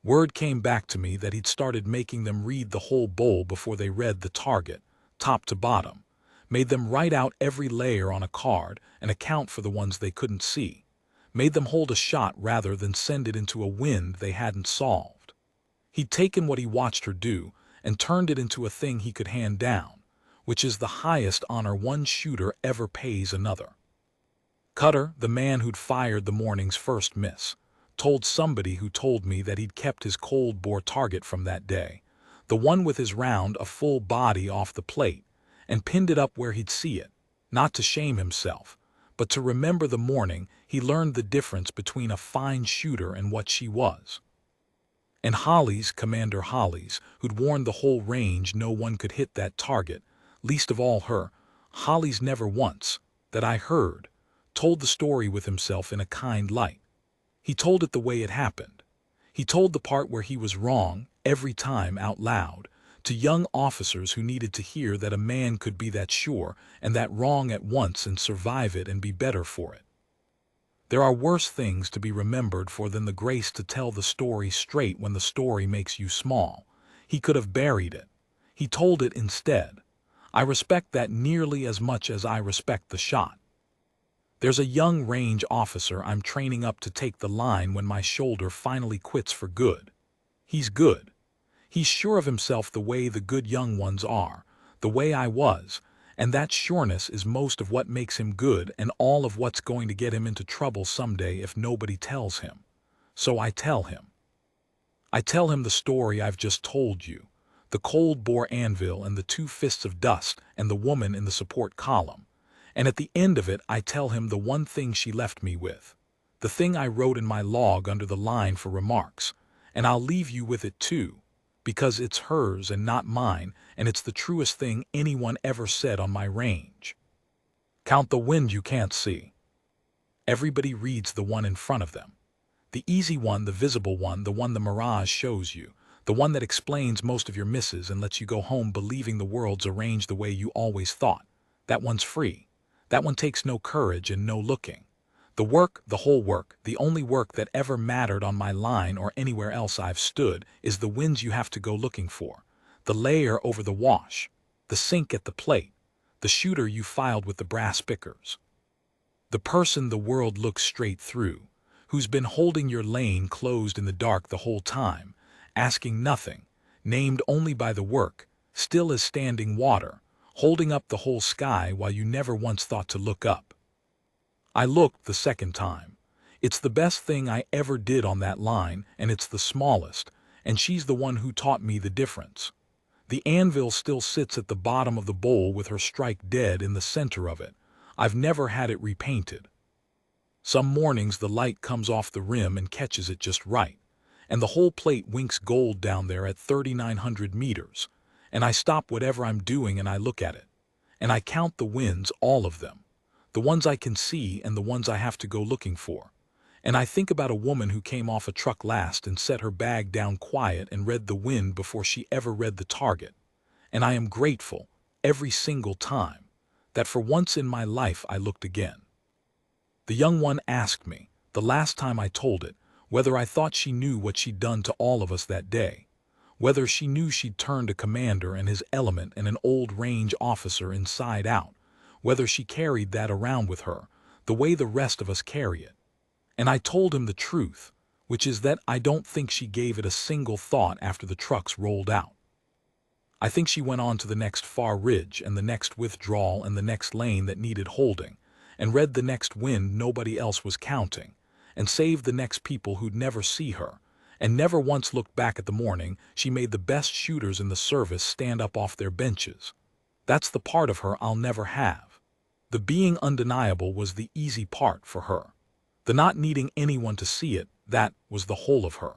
Word came back to me that he'd started making them read the whole bowl before they read the target, top to bottom, made them write out every layer on a card and account for the ones they couldn't see, made them hold a shot rather than send it into a wind they hadn't solved. He'd taken what he watched her do and turned it into a thing he could hand down, which is the highest honor one shooter ever pays another. Cutter, the man who'd fired the morning's first miss, told somebody who told me that he'd kept his cold-bore target from that day, the one with his round a full body off the plate, and pinned it up where he'd see it, not to shame himself, but to remember the morning he learned the difference between a fine shooter and what she was. And Hollies, Commander Hollies, who'd warned the whole range no one could hit that target, least of all her, Hollies never once, that I heard, told the story with himself in a kind light. He told it the way it happened. He told the part where he was wrong, every time out loud, to young officers who needed to hear that a man could be that sure and that wrong at once and survive it and be better for it. There are worse things to be remembered for than the grace to tell the story straight when the story makes you small. He could have buried it. He told it instead. I respect that nearly as much as I respect the shot. There's a young range officer I'm training up to take the line when my shoulder finally quits for good. He's good. He's sure of himself the way the good young ones are, the way I was, and that sureness is most of what makes him good and all of what's going to get him into trouble someday if nobody tells him. So I tell him. I tell him the story I've just told you, the cold-bore anvil and the 2 fists of dust and the woman in the support column. And at the end of it I tell him the one thing she left me with, the thing I wrote in my log under the line for remarks, and I'll leave you with it too, because it's hers and not mine, and it's the truest thing anyone ever said on my range. Count the wind you can't see. Everybody reads the one in front of them. The easy one, the visible one, the one the mirage shows you, the one that explains most of your misses and lets you go home believing the world's arranged the way you always thought. That one's free. That one takes no courage and no looking. The work, the whole work, the only work that ever mattered on my line or anywhere else I've stood is the wins you have to go looking for, the layer over the wash, the sink at the plate, the shooter you filed with the brass pickers. The person the world looks straight through, who's been holding your lane closed in the dark the whole time, asking nothing, named only by the work, still as standing water, holding up the whole sky while you never once thought to look up. I looked the second time. It's the best thing I ever did on that line, and it's the smallest, and she's the one who taught me the difference. The anvil still sits at the bottom of the bowl with her strike dead in the center of it. I've never had it repainted. Some mornings the light comes off the rim and catches it just right, and the whole plate winks gold down there at 3,900 meters. And I stop whatever I'm doing and I look at it. And I count the wins, all of them. The ones I can see and the ones I have to go looking for. And I think about a woman who came off a truck last and set her bag down quiet and read the wind before she ever read the target. And I am grateful, every single time, that for once in my life I looked again. The young one asked me, the last time I told it, whether I thought she knew what she'd done to all of us that day. Whether she knew she'd turned a commander and his element and an old range officer inside out, whether she carried that around with her, the way the rest of us carry it. And I told him the truth, which is that I don't think she gave it a single thought after the trucks rolled out. I think she went on to the next far ridge and the next withdrawal and the next lane that needed holding, and read the next wind nobody else was counting, and saved the next people who'd never see her, and never once looked back at the morning she made the best shooters in the service stand up off their benches. That's the part of her I'll never have. The being undeniable was the easy part for her. The not needing anyone to see it, that was the whole of her.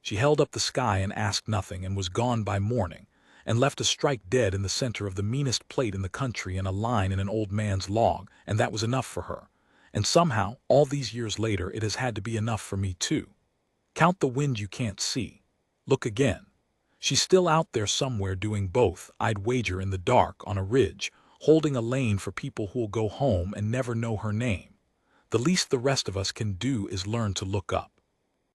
She held up the sky and asked nothing and was gone by morning, and left a strike dead in the center of the meanest plate in the country and a line in an old man's log, and that was enough for her. And somehow, all these years later, it has had to be enough for me too. Count the wind you can't see. Look again. She's still out there somewhere doing both, I'd wager, in the dark on a ridge, holding a lane for people who'll go home and never know her name. The least the rest of us can do is learn to look up.